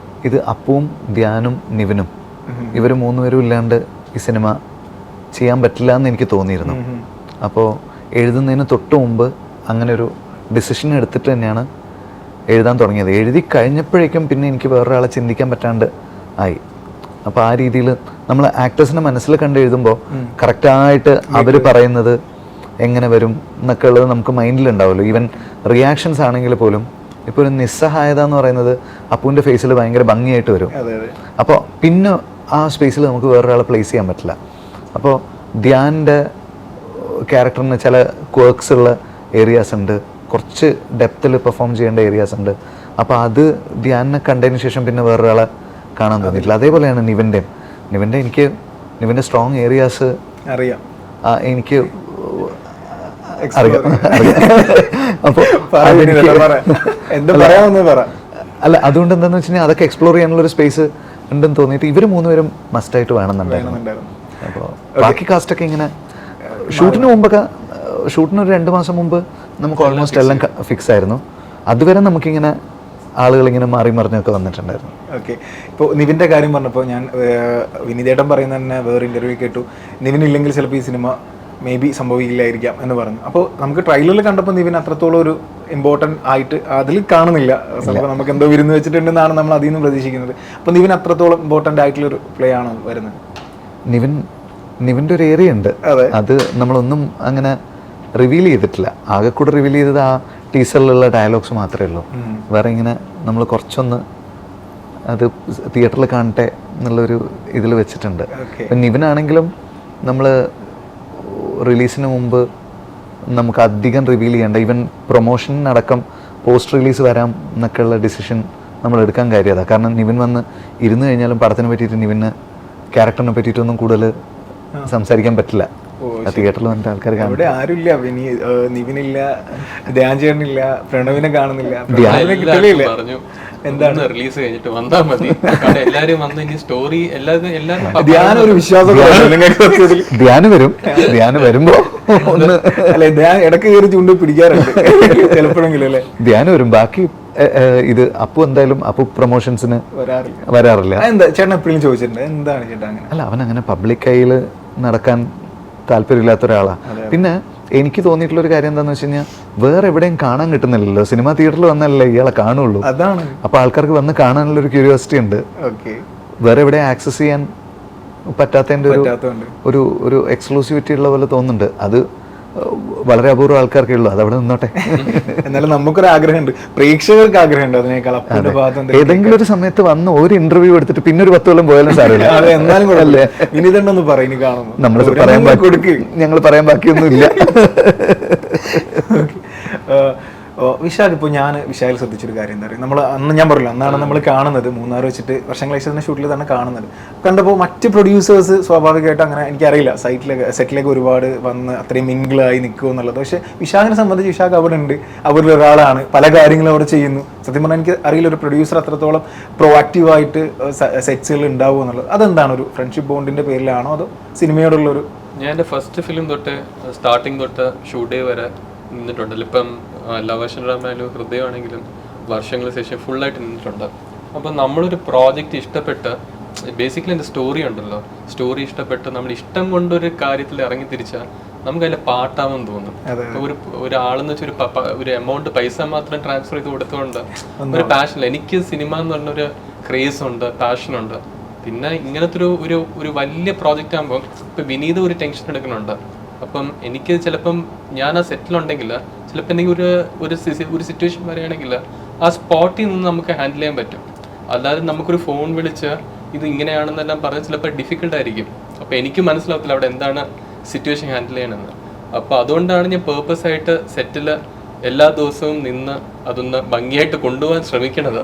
ഇത് അപ്പുവും ധ്യാനും നിവിനും ഇവർ മൂന്നുപേരും ഇല്ലാണ്ട് ഈ സിനിമ ചെയ്യാൻ പറ്റില്ല എന്ന് എനിക്ക് തോന്നിയിരുന്നു. അപ്പോൾ എഴുതുന്നതിന് തൊട്ട് മുമ്പ് അങ്ങനെ ഒരു ഡിസിഷൻ എടുത്തിട്ട് തന്നെയാണ് എഴുതാൻ തുടങ്ങിയത്. എഴുതി കഴിഞ്ഞപ്പോഴേക്കും പിന്നെ എനിക്ക് വേറൊരാളെ ചിന്തിക്കാൻ പറ്റാണ്ട് ആയി. അപ്പോൾ ആ രീതിയിൽ നമ്മൾ ആക്ടേഴ്സിനെ മനസ്സിൽ കണ്ട് എഴുതുമ്പോൾ കറക്റ്റായിട്ട് അവർ പറയുന്നത് എങ്ങനെ വരും എന്നൊക്കെ ഉള്ളത് നമുക്ക് മൈൻഡിലുണ്ടാവുമല്ലോ. ഈവൻ റിയാക്ഷൻസ് ആണെങ്കിൽ പോലും ഇപ്പോൾ ഒരു നിസ്സഹായത എന്ന് പറയുന്നത് അപ്പുവിൻ്റെ ഫേസിൽ ഭയങ്കര ഭംഗിയായിട്ട് വരും. അപ്പോൾ പിന്നെ ആ സ്പേസിൽ നമുക്ക് വേറൊരാളെ പ്ലേസ് ചെയ്യാൻ പറ്റില്ല. അപ്പോൾ ധ്യാനിൻ്റെ ക്യാരക്ടറിന് ചില ക്വർക്സ് ഉള്ള ഏരിയാസ് ഉണ്ട്, കുറച്ച് ഡെപ്തിൽ പെർഫോം ചെയ്യേണ്ട ഏരിയാസ് ഉണ്ട്. അപ്പോൾ അത് ധ്യാനിനെ കണ്ടതിന് ശേഷം പിന്നെ വേറൊരാളെ കാണാൻ തോന്നിയിട്ടില്ല. അതേപോലെയാണ് നിവിൻ്റെ സ്ട്രോങ് ഏരിയാസ് അറിയാം, എനിക്ക് അല്ല, അതുകൊണ്ട് എന്താന്ന് വെച്ച് കഴിഞ്ഞാൽ അതൊക്കെ എക്സ്പ്ലോർ ചെയ്യാനുള്ള ഒരു സ്പേസ് ഉണ്ടെന്ന് തോന്നിയിട്ട് ഇവർ മൂന്നുപേരും മസ്റ്റായിട്ട് വേണമെന്നുണ്ടായിരുന്നു. അപ്പോൾ ബാക്കി കാസ്റ്റൊക്കെ ഇങ്ങനെ ഷൂട്ടിന് മുമ്പൊക്കെ, ഷൂട്ടിന് ഒരു 2 മാസം മുമ്പ് നമുക്ക് ഓൾമോസ്റ്റ് എല്ലാം ഫിക്സ് ആയിരുന്നു. അതുവരെ നമുക്കിങ്ങനെ ആളുകൾ ഇങ്ങനെ മാറി മറിഞ്ഞൊക്കെ വന്നിട്ടുണ്ടായിരുന്നു. ഓക്കെ. ഇപ്പോൾ നിവിൻ്റെ കാര്യം പറഞ്ഞപ്പോൾ ഞാൻ വിനീതേട്ടൻ പറയുന്ന തന്നെ വേറെ ഇൻ്റർവ്യൂ കേട്ടു, നിവിനില്ലെങ്കിൽ ചിലപ്പോൾ ഈ സിനിമ മേ ബി സംഭവിക്കില്ലായിരിക്കാം എന്ന് പറഞ്ഞു. അപ്പോൾ നമുക്ക് ട്രെയിലറിൽ കണ്ടപ്പോൾ നിവിൻ അത്രത്തോളം ഒരു ഇമ്പോർട്ടൻ്റ് ആയിട്ട് അതിൽ കാണുന്നില്ല. നമുക്ക് എന്തോ വിരുന്ന് വെച്ചിട്ടുണ്ടെന്നാണ് നമ്മൾ അതിൽ നിന്ന് പ്രതീക്ഷിക്കുന്നത്. അപ്പോൾ നിവിൻ അത്രത്തോളം ഇമ്പോർട്ടൻ്റ് ആയിട്ടുള്ളൊരു പ്ലേ ആണോ വരുന്നത്? നിവിൻ്റെ ഒരു ഏരിയ ഉണ്ട്, അത് നമ്മളൊന്നും അങ്ങനെ റിവീൽ ചെയ്തിട്ടില്ല. ആകെ കൂടെ റിവീൽ ചെയ്തത് ആ ടീസറിലുള്ള ഡയലോഗ്സ് മാത്രമേ ഉള്ളൂ. വേറെ ഇങ്ങനെ നമ്മൾ കുറച്ചൊന്ന് അത് തിയേറ്ററിൽ കാണട്ടെ എന്നുള്ളൊരു ഇതിൽ വെച്ചിട്ടുണ്ട്. അപ്പം നിവിനാണെങ്കിലും നമ്മൾ റിലീസിന് മുമ്പ് നമുക്ക് അധികം റിവീൽ ചെയ്യേണ്ട, ഈവൻ പ്രൊമോഷനടക്കം പോസ്റ്റ് റിലീസ് വരാം എന്നൊക്കെയുള്ള ഡിസിഷൻ നമ്മൾ എടുക്കാൻ കാര്യം അതാണ്. കാരണം നിവിൻ വന്ന് ഇരുന്ന് കഴിഞ്ഞാലും പടത്തിനെ പറ്റിയിട്ട് നിവിന് ക്യാരക്ടറിനെ പറ്റിയിട്ടൊന്നും കൂടുതൽ സംസാരിക്കാൻ പറ്റില്ല. തിയേറ്ററിൽ വന്നിട്ട് ആൾക്കാർ അവിടെ ആരുമില്ല, നിവിനില്ല, ധ്യാൻ ചേട്ടനില്ല, പ്രണവിനെ കാണുന്നില്ല, പ്രണവിനെ കിട്ടലില്ല. പറഞ്ഞു എന്താണ് റിലീസ് കഴിഞ്ഞിട്ട് വന്നാ മതി, കാരണം എല്ലാരും വന്ന് ഇനി സ്റ്റോറി എല്ലാരും ധ്യാനം ഒരു വിശ്വാസം ധ്യാനം വരുമ്പോ ഒന്ന് അല്ലെ, ധ്യാൻ ഇടയ്ക്ക് കയറി ചൂണ്ടി പിടിക്കാറുണ്ട് ചിലപ്പോഴെങ്കിലും അല്ലേ. ധ്യാനം വരും. ബാക്കി ഇത് അപ്പു എന്തായാലും അപ്പു പ്രൊമോഷൻസിന് വരാറില്ല. എന്താ ചേട്ടൻ എപ്പോഴും ചോദിച്ചിട്ടുണ്ട് എന്താണ് ചേട്ടാ അങ്ങനെ? അല്ല, അവൻ അങ്ങനെ പബ്ലിക് കയ്യിൽ നടക്കാൻ താല്പര്യമില്ലാത്ത ഒരാളാണ്. പിന്നെ എനിക്ക് തോന്നിയിട്ടുള്ള ഒരു കാര്യം എന്താണെന്ന് വെച്ച് കഴിഞ്ഞാൽ വേറെ എവിടെയും കാണാൻ കിട്ടുന്നില്ലല്ലോ. സിനിമാ തിയേറ്ററിൽ വന്നല്ലേ ഇയാളെ കാണുള്ളൂ. അതാണ്. അപ്പൊ ആൾക്കാർക്ക് വന്ന് കാണാനുള്ള ഒരു ക്യൂരിയോസിറ്റി ഉണ്ട്. വേറെ എവിടെയും ആക്സസ് ചെയ്യാൻ പറ്റാത്തതിന്റെ ഒരു എക്സ്ക്ലൂസിവിറ്റി ഉള്ള പോലെ തോന്നുന്നുണ്ട്. അത് വളരെ അപൂർവം ആൾക്കാർക്കേ ഉള്ളൂ. അതവിടെ നിന്നോട്ടെ. എന്നാലും നമുക്കൊരു ആഗ്രഹമുണ്ട്, പ്രേക്ഷകർക്ക് ആഗ്രഹമുണ്ട് അതിനേക്കാൾ. ഏതെങ്കിലും ഒരു സമയത്ത് വന്ന് ഒരു ഇന്റർവ്യൂ എടുത്തിട്ട് പിന്നെ ഒരു 10 കൊല്ലം പോയാലും സാരമില്ല. എന്നാലും അല്ലേ വിനീതണ്ണൊന്ന് പറയും കാണുന്നു, ഞങ്ങൾ പറയാൻ ബാക്കിയൊന്നും ഇല്ല. വിശാഖ്, ഇപ്പോൾ ഞാൻ വിശാഖിൽ ശ്രദ്ധിച്ചൊരു കാര്യം എന്താ പറയുക, നമ്മൾ അന്ന് ഞാൻ പറഞ്ഞില്ല, അന്നാണ് നമ്മൾ കാണുന്നത് മൂന്നാർ വെച്ചിട്ട് വർഷങ്ങളായി തന്നെ ഷൂട്ടിൽ തന്നെ കാണുന്നത്. കണ്ടപ്പോൾ മറ്റ് പ്രൊഡ്യൂസേഴ്സ് സ്വാഭാവികമായിട്ട് അങ്ങനെ എനിക്കറിയില്ല സെറ്റിലേക്ക് ഒരുപാട് വന്ന് അത്രയും മിങ്കിളായി നിൽക്കുമോ എന്നുള്ളത്. പക്ഷേ വിശാഖിനെ സംബന്ധിച്ച് വിശാഖ് അവിടെ ഉണ്ട്, അവരിൽ ഒരാളാണ്, പല കാര്യങ്ങളും അവിടെ ചെയ്യുന്നു. സത്യം പറഞ്ഞാൽ എനിക്ക് അറിയില്ല ഒരു പ്രൊഡ്യൂസർ അത്രത്തോളം പ്രൊആക്റ്റീവായിട്ട് സെറ്റ്സുകൾ ഉണ്ടാവുമോ എന്നുള്ളത്. അതെന്താണ്, ഒരു ഫ്രണ്ട്ഷിപ്പ് ബോണ്ടിൻ്റെ പേരിലാണോ അതോ സിനിമയോടുള്ളൊരു? ഞാൻ എൻ്റെ ഫസ്റ്റ് ഫിലിം തൊട്ട് സ്റ്റാർട്ടിങ് തൊട്ട് ഷൂട്ട് ഡേ വരെ നിന്നിട്ടുണ്ടല്ലോ. ഇപ്പം ലവേഷൻ രാമായാലും ഹൃദയമാണെങ്കിലും വർഷങ്ങൾക്ക് ശേഷം ഫുള്ളായിട്ട് നിന്നിട്ടുണ്ട്. അപ്പം നമ്മളൊരു പ്രോജക്റ്റ് ഇഷ്ടപ്പെട്ട്, ബേസിക്കലി എൻ്റെ സ്റ്റോറി ഉണ്ടല്ലോ, സ്റ്റോറി ഇഷ്ടപ്പെട്ട് നമ്മൾ ഇഷ്ടം കൊണ്ടൊരു കാര്യത്തിൽ ഇറങ്ങി തിരിച്ചാൽ നമുക്ക് അതിൻ്റെ പാട്ടാവാൻ തോന്നും. ഒരാളെന്ന് വെച്ചാൽ ഒരു എമൗണ്ട് പൈസ മാത്രം ട്രാൻസ്ഫർ ചെയ്ത് കൊടുത്തുകൊണ്ട് ഒരു പാഷൻ. എനിക്ക് സിനിമ എന്ന് പറഞ്ഞൊരു ക്രേസ് ഉണ്ട്, പാഷനുണ്ട്. പിന്നെ ഇങ്ങനത്തെ ഒരു വലിയ പ്രോജക്റ്റ് ആകുമ്പോൾ ഇപ്പം വിനീത് ഒരു ടെൻഷൻ എടുക്കുന്നുണ്ട്. അപ്പം എനിക്ക് ചിലപ്പം ഞാൻ ആ സെറ്റിലുണ്ടെങ്കിൽ ചിലപ്പോൾ എനിക്ക് ഒരു സിറ്റുവേഷൻ പറയുകയാണെങ്കിൽ ആ സ്പോട്ടിൽ നിന്ന് നമുക്ക് ഹാൻഡിൽ ചെയ്യാൻ പറ്റും. അല്ലാതെ നമുക്കൊരു ഫോൺ വിളിച്ച് ഇത് ഇങ്ങനെയാണെന്നെല്ലാം പറഞ്ഞ് ചിലപ്പോൾ ഡിഫിക്കൽട്ട് ആയിരിക്കും. അപ്പോൾ എനിക്ക് മനസ്സിലാവത്തില്ല അവിടെ എന്താണ് സിറ്റുവേഷൻ ഹാൻഡിൽ ചെയ്യണമെന്ന്. അപ്പോൾ അതുകൊണ്ടാണ് ഞാൻ പേർപ്പസ് ആയിട്ട് സെറ്റിൽ എല്ലാ ദിവസവും നിന്ന് അതൊന്ന് ഭംഗിയായിട്ട് കൊണ്ടുപോകാൻ ശ്രമിക്കണത്.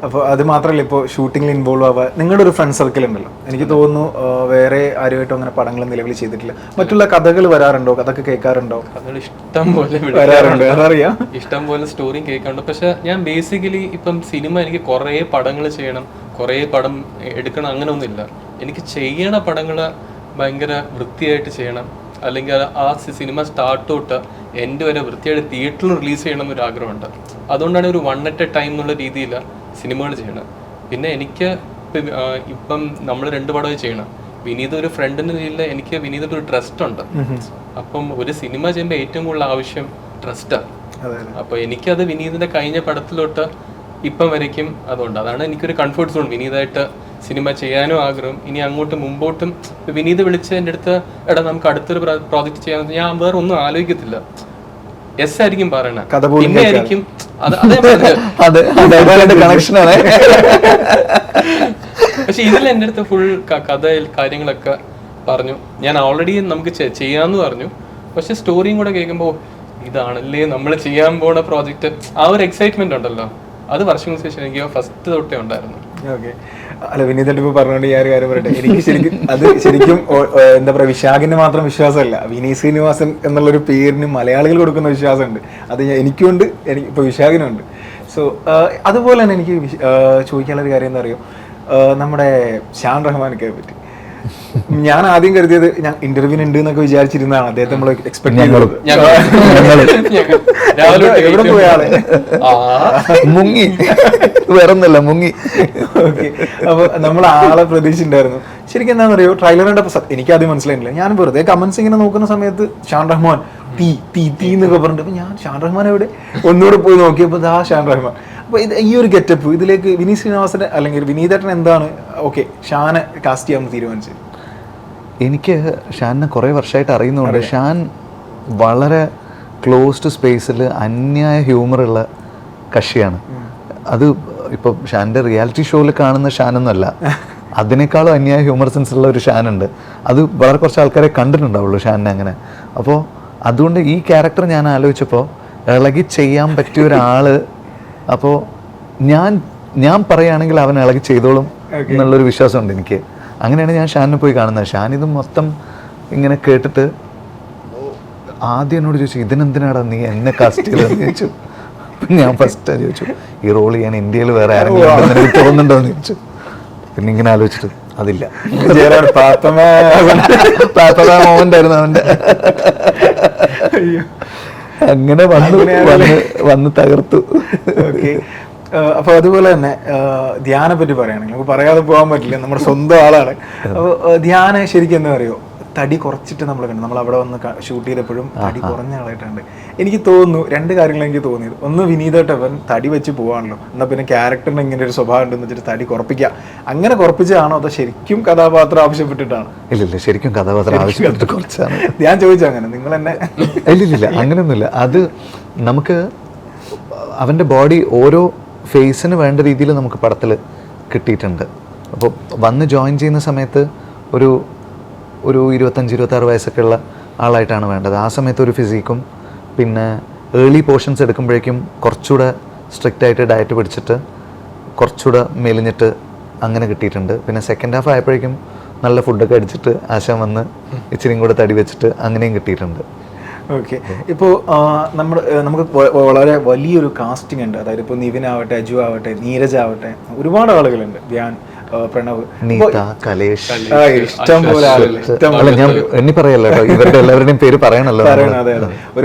അപ്പോൾ അത് മാത്രമല്ല, ഇപ്പോൾ ഷൂട്ടിങ്ങിൽ ഇൻവോൾവ് ആവുക, നിങ്ങളുടെ ഒരു ഫ്രണ്ട് സർക്കിൾ ഉണ്ടല്ലോ, എനിക്ക് തോന്നുന്നു വേറെ ആരുമായിട്ടും അങ്ങനെ പടങ്ങൾ നിലവിൽ ചെയ്തിട്ടില്ല. മറ്റുള്ള കഥകൾ വരാറുണ്ടോ? കഥയൊക്കെ കേൾക്കാറുണ്ടോ? കഥകൾ ഇഷ്ടം പോലെ വരാറുണ്ട്, അതറിയാം, ഇഷ്ടം പോലെ സ്റ്റോറിയും കേൾക്കാറുണ്ട്. പക്ഷെ ഞാൻ ബേസിക്കലി ഇപ്പം സിനിമ എനിക്ക് കുറേ പടങ്ങൾ ചെയ്യണം, കുറേ പടം എടുക്കണം, അങ്ങനെ ഒന്നുമില്ല. എനിക്ക് ചെയ്യണ പടങ്ങൾ ഭയങ്കര വൃത്തിയായിട്ട് ചെയ്യണം, അല്ലെങ്കിൽ ആ സിനിമ സ്റ്റാർട്ട് തൊട്ട് എൻ്റെ വരെ വൃത്തിയായിട്ട് തിയേറ്ററിൽ റിലീസ് ചെയ്യണം എന്നൊരു ആഗ്രഹമുണ്ട്. അതുകൊണ്ടാണ് ഒരു 1 at a time എന്നുള്ള രീതിയിൽ സിനിമകൾ ചെയ്യണം. പിന്നെ എനിക്ക് ഇപ്പം നമ്മൾ 2 പടമേ ചെയ്യണം. വിനീത് ഒരു ഫ്രണ്ടിന് കീഴിൽ എനിക്ക് വിനീതിൻ്റെ ഒരു ട്രസ്റ്റ് ഉണ്ട്. അപ്പം ഒരു സിനിമ ചെയ്യുമ്പോൾ ഏറ്റവും കൂടുതൽ ആവശ്യം ട്രസ്റ്റാണ്. അപ്പോൾ എനിക്കത് വിനീതിൻ്റെ കഴിഞ്ഞ പടത്തിലോട്ട് ഇപ്പം വരയ്ക്കും അതുകൊണ്ട് അതാണ് എനിക്കൊരു കംഫർട്ട് സോൺ. വിനീതായിട്ട് സിനിമ ചെയ്യാനും ആഗ്രഹം. ഇനി അങ്ങോട്ട് മുമ്പോട്ടും വിനീത് വിളിച്ച് എൻ്റെ അടുത്ത് എടാ നമുക്ക് അടുത്തൊരു പ്രോജക്റ്റ് ചെയ്യാൻ, ഞാൻ വേറെ ഒന്നും ആലോചിക്കത്തില്ല, എസ് ആയിരിക്കും പറയണ. പിന്നെ ആയിരിക്കും പക്ഷെ ഇതിൽ എൻ്റെ അടുത്ത് ഫുൾ കഥ കാര്യങ്ങളൊക്കെ പറഞ്ഞു. ഞാൻ ഓൾറെഡി നമുക്ക് ചെയ്യാന്ന് പറഞ്ഞു. പക്ഷെ സ്റ്റോറിയും കൂടെ കേൾക്കുമ്പോൾ ഇതാണല്ലേ നമ്മൾ ചെയ്യാൻ പോണ പ്രോജക്റ്റ്, ആ ഒരു എക്സൈറ്റ്മെന്റ് ഉണ്ടല്ലോ, അത് വർഷങ്ങൾക്ക് ശേഷം എനിക്ക് ഫസ്റ്റ് തൊട്ടേ ഉണ്ടായിരുന്നു. ഓക്കെ. അല്ല, വിനീതന്റെ ഇപ്പോൾ പറഞ്ഞുകൊണ്ട് ഞാൻ ഒരു കാര്യം പറയട്ടെ. എനിക്ക് ശരിക്കും എന്താ പറയുക, വിശാഖിന് മാത്രം വിശ്വാസമല്ല, വിനീത് ശ്രീനിവാസൻ എന്നുള്ളൊരു പേരിന് മലയാളികൾ കൊടുക്കുന്ന വിശ്വാസമുണ്ട്. അത് എനിക്കുണ്ട്, ഇപ്പോൾ വിശാഖിനുണ്ട്. സോ അതുപോലെ തന്നെ എനിക്ക് ചോദിക്കാനുള്ളൊരു കാര്യം എന്താ അറിയോ, നമ്മുടെ ഷാൻ റഹ്മാനൊക്കെ പറ്റി ഞാൻ ആദ്യം കരുതിയത് ഞാൻ ഇന്റർവ്യൂവിന് ഉണ്ട് എന്നൊക്കെ വിചാരിച്ചിരുന്നതാണ്. അദ്ദേഹത്തെ നമ്മൾ എക്സ്പെക്ട് ചെയ്യുന്നത്. എവിടെ പോയാളെ മുങ്ങി വേറൊന്നല്ല മുങ്ങി. ഓക്കെ. അപ്പൊ നമ്മൾ ആളെ പ്രതീക്ഷിച്ചിട്ടുണ്ടായിരുന്നു. ശരിക്കും എന്താണെന്ന് അറിയോ, ട്രailer കണ്ടപ്പോൾ എനിക്ക് ആദ്യം മനസ്സിലായില്ല. ഞാൻ വെറുതെ കമന്റ്സ് ഇങ്ങനെ നോക്കുന്ന സമയത്ത് ഷാൻ റഹ്മാൻ തീ എന്നൊക്കെ പറഞ്ഞിട്ട് അപ്പൊ ഞാൻ ഷാൻ റഹ്മാൻ എവിടെ ഒന്നുകൂടെ പോയി നോക്കിയപ്പോൾ ആ ഷാൻ റഹ്മാൻ. അപ്പൊ ഈ ഒരു ഗെറ്റപ്പ് ഇതിലേക്ക് വിനീത് ശ്രീനിവാസന്റെ അല്ലെങ്കിൽ വിനീതേട്ടൻ എന്താണ് ഓക്കെ ഷാനെ കാസ്റ്റ് ചെയ്യാമെന്ന് തീരുമാനിച്ചത്? എനിക്ക് ഷാനിനെ കുറേ വർഷമായിട്ട് അറിയുന്നുണ്ട്. ഷാൻ വളരെ ക്ലോസ്ഡ് സ്പേസിൽ അന്യായ ഹ്യൂമറുള്ള കക്ഷിയാണ്. അത് ഇപ്പോൾ ഷാൻ്റെ റിയാലിറ്റി ഷോയിൽ കാണുന്ന ഷാനൊന്നുമല്ല, അതിനേക്കാളും അന്യായ ഹ്യൂമർ സെൻസ് ഉള്ള ഒരു ഷാനുണ്ട്. അത് വളരെ കുറച്ച് ആൾക്കാരെ കണ്ടിട്ടുണ്ടാവുള്ളൂ ഷാനിനെ അങ്ങനെ. അപ്പോൾ അതുകൊണ്ട് ഈ ക്യാരക്ടർ ഞാൻ ആലോചിച്ചപ്പോൾ ഇളകി ചെയ്യാൻ പറ്റിയ ഒരാൾ, അപ്പോൾ ഞാൻ പറയുകയാണെങ്കിൽ അവൻ ഇളകി ചെയ്തോളും എന്നുള്ളൊരു വിശ്വാസമുണ്ട് എനിക്ക്. അങ്ങനെയാണ് ഞാൻ ഷാനിനെ പോയി കാണുന്നത്. ഷാൻ ഇത് മൊത്തം ഇങ്ങനെ കേട്ടിട്ട് ആദ്യം എന്നോട് ചോദിച്ചു, ഇതിനെന്തിനാടാ നീ എന്നെ കാസ്റ്റ് ചെയ്തതെന്ന് ചോദിച്ചു. അപ്പം ഞാൻ ഫസ്റ്റ് ചോദിച്ചു, ഈ റോൾ ചെയ്യാൻ ഇന്ത്യയിൽ വേറെ ആരെങ്കിലും ഉണ്ടെന്ന് എനിക്ക് തോന്നുന്നുണ്ടോ എന്ന് ചോദിച്ചു. പിന്നെ ഇങ്ങനെ ആലോചിച്ചിട്ട് അതില്ല, മോമെന്റ് ആയിരുന്നു അവൻ്റെ. അങ്ങനെ വന്ന് തകർത്തു. ഓക്കെ. അപ്പോൾ അതുപോലെ തന്നെ ധ്യാനെ പറ്റി പറയുകയാണെങ്കിൽ നമുക്ക് പറയാതെ പോകാൻ പറ്റില്ല, നമ്മുടെ സ്വന്തം ആളാണ്. അപ്പോൾ ധ്യാന ശരിക്കും എന്താ പറയുക, തടി കുറച്ചിട്ട് നമ്മൾ കണ്ടു. നമ്മൾ അവിടെ വന്ന് ഷൂട്ട് ചെയ്തപ്പോഴും തടി കുറഞ്ഞ ആളായിട്ടുണ്ട്. എനിക്ക് തോന്നുന്നു രണ്ട് കാര്യങ്ങൾ എനിക്ക് തോന്നിയത്. ഒന്ന്, വിനീതേട്ടവൻ തടി വെച്ച് പോവാണല്ലോ, എന്നാൽ പിന്നെ ക്യാരക്ടറിന് ഇങ്ങനെ ഒരു സ്വഭാവം ഉണ്ടെന്ന് വെച്ചിട്ട് തടി കുറപ്പിക്കുക, അങ്ങനെ കുറപ്പിച്ചതാണോ അതോ ശരിക്കും കഥാപാത്രം ആവശ്യപ്പെട്ടിട്ടാണ്? ഇല്ല, ശരിക്കും കഥാപാത്രം ആവശ്യപ്പെട്ടിട്ട് കുറച്ചാണ്. ഞാൻ ചോദിച്ചു അങ്ങനെ, നിങ്ങൾ എന്നെ ഇല്ല അങ്ങനെയൊന്നുമില്ല. അത് നമുക്ക് അവൻ്റെ ബോഡി ഓരോ ഫേസിന് വേണ്ട രീതിയിൽ നമുക്ക് പടത്തിൽ കിട്ടിയിട്ടുണ്ട്. അപ്പോൾ വന്ന് ജോയിൻ ചെയ്യുന്ന സമയത്ത് ഒരു 25-26 വയസ്സൊക്കെ ഉള്ള ആളായിട്ടാണ് വേണ്ടത്. ആ സമയത്ത് ഒരു ഫിസിക്കും, പിന്നെ ഏർലി പോർഷൻസ് എടുക്കുമ്പോഴേക്കും കുറച്ചുകൂടെ സ്ട്രിക്റ്റ് ആയിട്ട് ഡയറ്റ് പിടിച്ചിട്ട് കുറച്ചുകൂടെ മെലിഞ്ഞിട്ട് അങ്ങനെ കിട്ടിയിട്ടുണ്ട്. പിന്നെ സെക്കൻഡ് ഹാഫ് ആയപ്പോഴേക്കും നല്ല ഫുഡൊക്കെ അടിച്ചിട്ട് ആശാൻ വന്ന് ഇച്ചിരിയും കൂടെ തടി വെച്ചിട്ട് അങ്ങനെയും കിട്ടിയിട്ടുണ്ട്. ഓക്കെ. ഇപ്പോൾ നമുക്ക് വളരെ വലിയൊരു കാസ്റ്റിംഗ് ഉണ്ട്. അതായത് ഇപ്പോൾ നിവിൻ ആവട്ടെ, അജു ആവട്ടെ, നീരജ് ആവട്ടെ, ഒരുപാട് ആളുകളുണ്ട്, ധ്യാൻ, പ്രണവ്, നീത, കലേഷ്, ഇഷ്ടം പോലെ ആളുകൾ. ഞാൻ എണ്ണി പറയല്ലോ കേട്ടോ, ഇവരുടെ എല്ലാവരുടെയും പേര് പറയണല്ലോ. അതെ,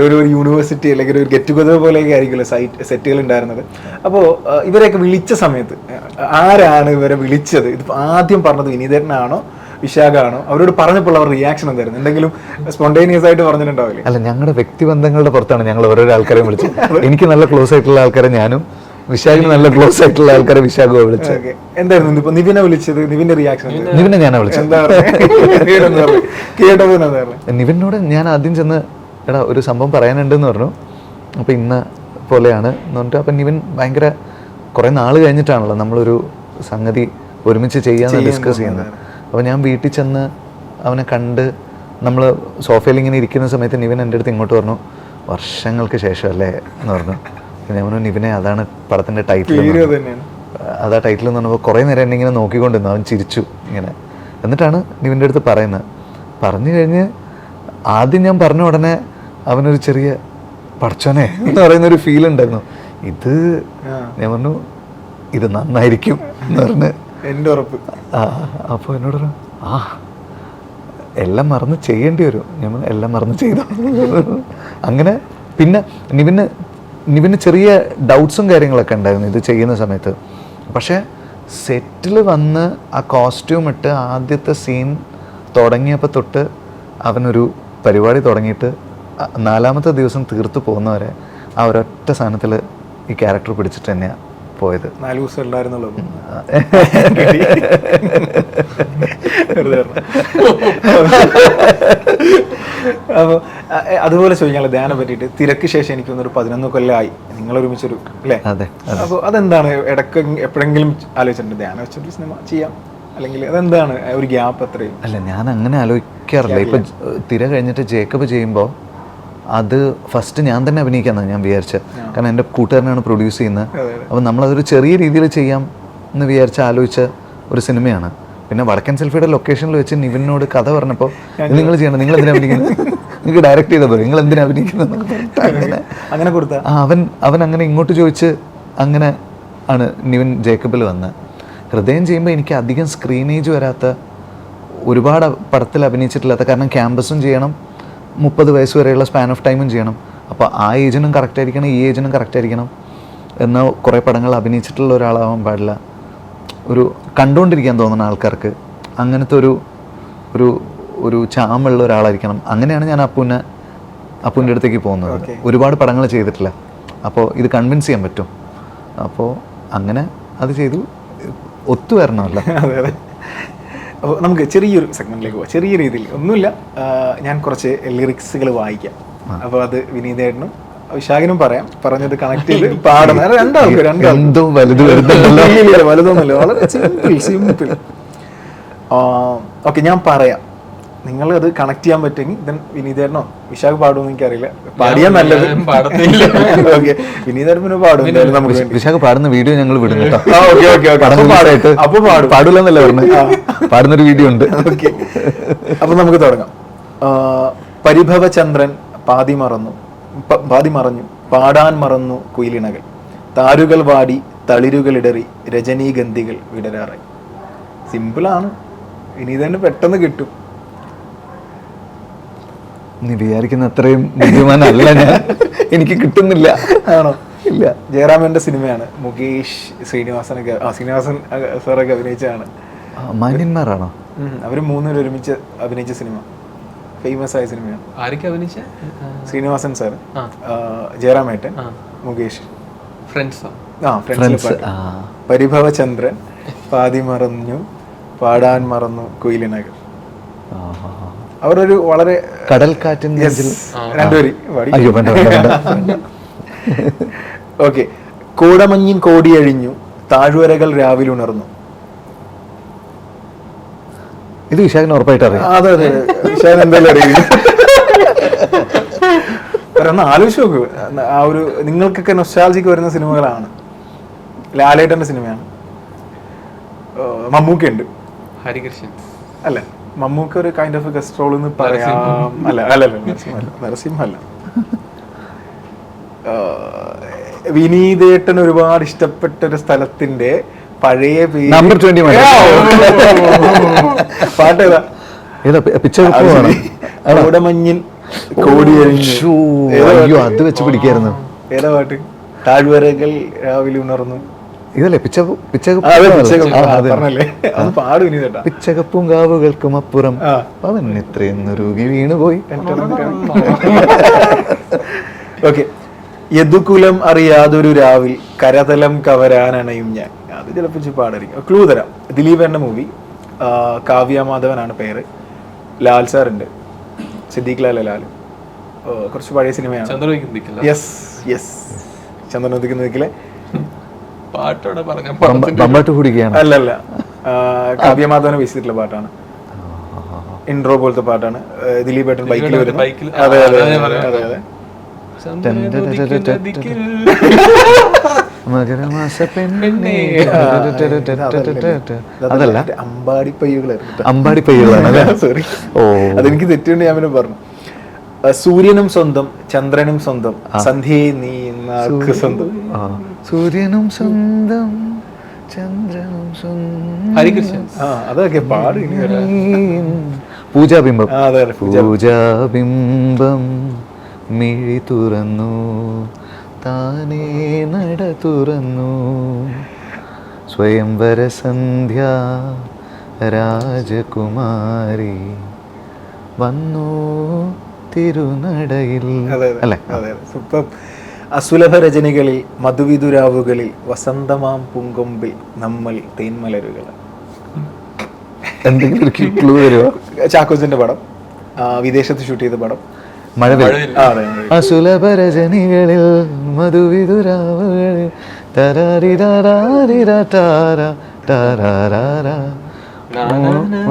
ഒരു യൂണിവേഴ്സിറ്റി അല്ലെങ്കിൽ ഒരു ഗെറ്റ് ടുഗദർ പോലെയൊക്കെ ആയിരിക്കുമല്ലോ സെറ്റുകൾ ഉണ്ടായിരുന്നത്. അപ്പോൾ ഇവരെയൊക്കെ വിളിച്ച സമയത്ത് ആരാണ് ഇവരെ വിളിച്ചത്? ഇത് ആദ്യം പറഞ്ഞത് വിനീതേട്ടനാണോ വിശാഖാണോ? അവരോട് പറഞ്ഞപ്പോൾ അവർ റിയാക്ഷൻ എന്തായിരുന്നു? എന്തെങ്കിലും സ്പോണ്ടേനിയസ് ആയിട്ട് പറഞ്ഞിട്ടുണ്ടാവില്ലേ? അല്ല, ഞങ്ങളുടെ വ്യക്തിബന്ധങ്ങളുടെ പുറത്താണ് ഞങ്ങൾ ഓരോരോ ആൾക്കാരെ വിളിച്ചത്. എനിക്ക് നല്ല ക്ലോസ് ആയിട്ടുള്ള ആൾക്കാരെ ഞാനും, വിശാഖിന് നല്ല ക്ലോസ് ആയിട്ടുള്ള ആൾക്കാരെ വിശാഖോ വിളിച്ചത്. എന്തായിരുന്നു ഇപ്പൊ നിവിനെ വിളിച്ചത്? നിവിന്റെ റിയാക്ഷൻ? നിവിനെ ഞാനാ വിളിച്ചത്. നിവിനോട് ഞാൻ ആദ്യം ചെന്ന്, എടാ ഒരു സംഭവം പറയാനുണ്ടെന്ന് പറഞ്ഞു. അപ്പോൾ ഇന്ന പോലെയാണ് എന്ന് പറഞ്ഞിട്ട്, അപ്പം നിവിൻ ഭയങ്കര കുറേ നാൾ കഴിഞ്ഞിട്ടാണല്ലോ നമ്മളൊരു സംഗതി ഒരുമിച്ച് ചെയ്യാന്ന് ഡിസ്കസ് ചെയ്യുന്നത്. അപ്പോൾ ഞാൻ വീട്ടിൽ ചെന്ന് അവനെ കണ്ട് നമ്മൾ സോഫയിൽ ഇങ്ങനെ ഇരിക്കുന്ന സമയത്ത് നിവിൻ എൻ്റെ അടുത്ത് ഇങ്ങോട്ട് പറഞ്ഞു, വർഷങ്ങൾക്ക് ശേഷമല്ലേ എന്ന് പറഞ്ഞു. ഞാൻ പറഞ്ഞു, നിവിനെ അതാണ് പടത്തിൻ്റെ ടൈറ്റിൽ, അതാ ടൈറ്റിൽ എന്ന് പറഞ്ഞപ്പോൾ കുറേ നേരം എന്നെ ഇങ്ങനെ നോക്കിക്കൊണ്ടിരുന്നു. അവൻ ചിരിച്ചു ഇങ്ങനെ. എന്നിട്ടാണ് നിവിൻ്റെ അടുത്ത് പറയുന്നത്. പറഞ്ഞു കഴിഞ്ഞ് ആദ്യം ഞാൻ പറഞ്ഞ ഉടനെ അവനൊരു ചെറിയ പടച്ചോനെ എന്ന് പറയുന്നൊരു ഫീൽ ഉണ്ടായിരുന്നു. ഇത് ഞാൻ പറഞ്ഞു, ഇത് നന്നായിരിക്കും എന്ന് പറഞ്ഞ് എൻ്റെ ഉറപ്പ്. അപ്പോൾ എന്നോട് പറഞ്ഞു, എല്ലാം മറന്ന് ചെയ്യേണ്ടി വരും. ഞാൻ എല്ലാം മറന്ന് ചെയ്തു. അങ്ങനെ പിന്നെ നിവിന് ചെറിയ ഡൗട്ട്സും കാര്യങ്ങളൊക്കെ ഉണ്ടായിരുന്നു ഇത് ചെയ്യുന്ന സമയത്ത്. പക്ഷേ സെറ്റിൽ വന്ന് ആ കോസ്റ്റ്യൂം ഇട്ട് ആദ്യത്തെ സീൻ തുടങ്ങിയപ്പോൾ തൊട്ട് അവനൊരു പരിപാടി തുടങ്ങിയിട്ട് 4ാമത്തെ ദിവസം തീർത്തു പോകുന്നവരെ ആ ഒരൊറ്റ സാധനത്തിൽ ഈ ക്യാരക്ടർ പിടിച്ചിട്ട് തന്നെയാണ് പോയത്. 4 ദിവസം ഉണ്ടായിരുന്നുള്ളൂ. അപ്പോൾ അതുപോലെ ചോദിക്കാനുള്ള ധ്യാനെ പറ്റിയിട്ട്, തിരക്ക് ശേഷം എനിക്ക് തോന്നുന്നു 11 കൊല്ലമായി നിങ്ങൾ ഒരുമിച്ചൊരു അല്ലേ? അതെ. അപ്പോൾ അതെന്താണ് ഇടയ്ക്ക് എപ്പോഴെങ്കിലും ആലോചിച്ചിട്ടുണ്ട് ധ്യാനം വെച്ചൊരു സിനിമ ചെയ്യാം, അല്ലെങ്കിൽ അതെന്താണ് ഒരു ഗ്യാപ്പ് അത്രയും? അല്ല, ഞാൻ അങ്ങനെ ആലോചിക്കാറില്ല. ഇപ്പം തിര കഴിഞ്ഞിട്ട് ജേക്കബ് ചെയ്യുമ്പോൾ അത് ഫസ്റ്റ് ഞാൻ തന്നെ അഭിനയിക്കാമെന്നാണ് ഞാൻ വിചാരിച്ചത്. കാരണം എൻ്റെ കൂട്ടുകാരനാണ് പ്രൊഡ്യൂസ് ചെയ്യുന്നത്. അപ്പോൾ നമ്മളതൊരു ചെറിയ രീതിയിൽ ചെയ്യാം എന്ന് ആലോചിച്ച ഒരു സിനിമയാണ്. പിന്നെ വടക്കൻ സെൽഫിയുടെ ലൊക്കേഷനിൽ വെച്ച് നിവിനോട് കഥ പറഞ്ഞപ്പോൾ നിങ്ങൾ ചെയ്യണം, നിങ്ങൾ എന്തിനാ അഭിനയിക്കുന്നത്, നിങ്ങൾക്ക് ഡയറക്റ്റ് ചെയ്താൽ പോലെ, നിങ്ങൾ എന്തിനാ അഭിനയിക്കുന്നത് അങ്ങനെ കൊടുത്ത അവൻ അങ്ങനെ ഇങ്ങോട്ട് ചോദിച്ച് അങ്ങനെ ആണ് നിവിൻ ജേക്കബിൽ വന്നത്. ഹൃദയം ചെയ്യുമ്പോൾ എനിക്ക് അധികം സ്ക്രീനേജ് വരാത്ത, ഒരുപാട് പടത്തിൽ അഭിനയിച്ചിട്ടില്ലാത്ത, കാരണം ക്യാമ്പസും ചെയ്യണം, 30 വയസ്സ് വരെയുള്ള സ്പാൻ ഓഫ് ടൈമും ചെയ്യണം. അപ്പോൾ ആ ഏജിനും കറക്റ്റ് ആയിരിക്കണം, ഈ ഏജിനും കറക്റ്റ് ആയിരിക്കണം. എന്നാൽ കുറേ പടങ്ങൾ അഭിനയിച്ചിട്ടുള്ള ഒരാളാവാൻ പാടില്ല. ഒരു കണ്ടുകൊണ്ടിരിക്കാൻ തോന്നുന്ന ആൾക്കാർക്ക് അങ്ങനത്തെ ഒരു ചാമുള്ള ഒരാളായിരിക്കണം. അങ്ങനെയാണ് ഞാൻ അപ്പൂൻ്റെ അടുത്തേക്ക് പോകുന്നത്. ഒരുപാട് പടങ്ങൾ ചെയ്തിട്ടില്ല, അപ്പോൾ ഇത് കൺവിൻസ് ചെയ്യാൻ പറ്റും. അപ്പോൾ അങ്ങനെ അത് ചെയ്തു, ഒത്തുവരണമല്ലോ. അതെ. അപ്പോൾ നമുക്ക് ചെറിയൊരു സെഗ്മെന്റിലേക്ക് പോകാം. ചെറിയ രീതിയിൽ ഒന്നുമില്ല, ഞാൻ കുറച്ച് ലിറിക്സുകൾ വായിക്കാം. അപ്പോൾ അത് വിനീതേട്ടനും വിശാഖിനും പറയാം, പറഞ്ഞത് കണക്ട് ചെയ്ത് പാടുന്ന രണ്ടാൾക്കും വലുതൊന്നുമല്ല, വളരെ സിമ്പിൾ. ഓക്കെ, ഞാൻ പറയാം, നിങ്ങൾ അത് കണക്ട് ചെയ്യാൻ പറ്റുമെങ്കിൽ ദെൻ വിനീതേട്ടനോ വിശാഖ് പാടുമെന്ന് എനിക്കറിയില്ല, പാടിയാൽ നല്ലത്. പാടത്തില്ല. ഓക്കെ, വിനീതേട്ടൻ പിന്നെ പാടും എന്തായാലും നമുക്ക് വേണ്ടി. വിശാഖ് പാടുന്ന വീഡിയോ ഞങ്ങൾ വിടും കേട്ടോ. ഓക്കെ ഓക്കെ ഓക്കെ, അപ്പൊ പാടും. പാടില്ലെന്നല്ല പറഞ്ഞു, പാടുന്നൊരു വീഡിയോ ഉണ്ട്. ഓക്കെ, അപ്പൊ നമുക്ക് തുടങ്ങാം. പരിഭവചന്ദ്രൻ പാതി മറഞ്ഞു പാടാൻ മറന്നു കുയിലിണകൾ, താരുകൾ വാടി തളിരുകളിടറി രജനീഗന്ധികൾ വിടരാറായി. സിമ്പിളാണ്, വിനീതന് പെട്ടെന്ന് കിട്ടും. നീ വിചാരിക്കുന്ന അത്രയും ബുദ്ധിമാനല്ല ഞാൻ, എനിക്ക് കിട്ടുന്നില്ല. ആണോ? ഇല്ല. ജയറാമന്റെ സിനിമയാണ്, മുകേഷ് ശ്രീനിവാസനൊക്കെ ശ്രീനിവാസൻ സാറൊക്കെ അഭിനയിച്ചാണ്. മാന്യന്മാരാണോ അവര് മൂന്നുപേരും ഒരുമിച്ച് അഭിനയിച്ച സിനിമ, ഫേമസ് ആയ സിനിമയാണ്. ആരൊക്കെ അഭിനയിച്ച? ശ്രീനിവാസൻ സാർ, ജയറാമേട്ടൻ, മുകേഷ്. ഫ്രണ്ട്സ്. ഫ്രണ്ട്സ്. പരിഭവചന്ദ്രൻ പാതി മറഞ്ഞു പാടാൻ മറന്നു കുയിലിണകൾ. അവരൊരു വളരെ കടൽക്കാറ്റിൻ ഓക്കെ. കോടമഞ്ഞിൻ കോടിയഴിഞ്ഞു താഴ്വരകൾ രാവിലുണർന്നു. ഇത് വിശാഖിന് ഉറപ്പായിട്ട് അറിയാം. അതെ അതെ, വിശാഖ് എന്തായാലും അറിയില്ല. ഒന്ന് ആലോചിച്ച് നോക്കൂ, ആ ഒരു നിങ്ങൾക്കൊക്കെ നൊസ്റ്റാൾജിക്ക് വരുന്ന സിനിമകളാണ്. ലാലേട്ടന്റെ സിനിമയാണ്. മമ്മൂക്ക ഉണ്ട്. ഹരികൃഷ്ണൻ അല്ല, മമ്മൂക്ക ഒരു കൈൻഡ് ഓഫ് ഗസ്റ്റ് റോൾ എന്ന് പറയാം. അല്ല നരസിംഹ അല്ല. വിനീതേട്ടൻ ഒരുപാട് ഇഷ്ടപ്പെട്ട ഒരു സ്ഥലത്തിന്റെ പഴയ പേര് നമ്പർ 20 പാട്ടേതാ? കോടമഞ്ഞിൻ കോടിയഴിഞ്ഞു. അയ്യോ, അത് വെച്ച് പിടിക്കായിരുന്നു. ഏതാ പാട്ട്? താഴ്വരകൾ രാവിലെ ഉണർന്നു. ഇതല്ലേ പിച്ചകപ്പൂങ്കാവുകൾക്കും അപ്പുറം അവൻ ഇത്രയും നുരുകി വീണുപോയി. ഓക്കെ. യദുകുലം അറിയാതൊരു രാവിൽ കരതലം കവരാനണയും ഞാൻ. അത് ചിലപ്പോൾ പാടായിരിക്കും. ക്ലൂ തരാം. ദിലീപേന്റെ മൂവി, കാവ്യ മാധവനാണ് പേര്. ലാൽ സാർ ഉണ്ട്, സിദ്ദീഖ് ലാൽ. കുറച്ച് പഴയ സിനിമയാണ്. യെസ് യെസ്, ചന്ദ്രനുദിക്കുന്നിലെ അല്ലല്ല, കാവ്യമാധവനെ ബേസ് ചെയ്തിട്ടുള്ള പാട്ടാണ്. ഇൻട്രോ പോലത്തെ പാട്ടാണ്. ദിലീപേട്ടൻ ബൈക്കിൽ വരുന്നു. അതെ അതെ അതെ അതെ. അതല്ല, അമ്പാടിപ്പയ്യുകളാണ്. സോറി, അതെനിക്ക് തെറ്റുണ്ട്, ഞാൻ പിന്നെ പറഞ്ഞു. സൂര്യനും സ്വന്തം ചന്ദ്രനും സ്വന്തം സന്ധ്യയെ നീ സ്വന്തം. സൂര്യനും സ്വന്തം ചന്ദ്രനും സ്വന്തം. ഹരികൃഷ്ണൻ. അതൊക്കെ പാട്. പൂജാബിംബം. പൂജാബിംബം മിഴി തുറന്നു താനേ നട തുറന്നു സ്വയംവര സന്ധ്യ രാജകുമാരി വന്നു തിരുനടയിൽ. അല്ലേ? സൂപ്പർ. അസുലഭ രചനകളിൽ മധുവിധുരാവുകളിൽ വസന്തമാം പൂങ്കൊമ്പിൽ നമ്മൾ തേന്മലരുകൾ. എന്തെങ്കിലും ക്ലൂ തരുമോ? ചാക്കോസിന്റെ പടം, വിദേശത്ത് ഷൂട്ട് ചെയ്ത പടം. അസുലഭ രചനകളിൽ മധുവിധുരാവുകളിൽ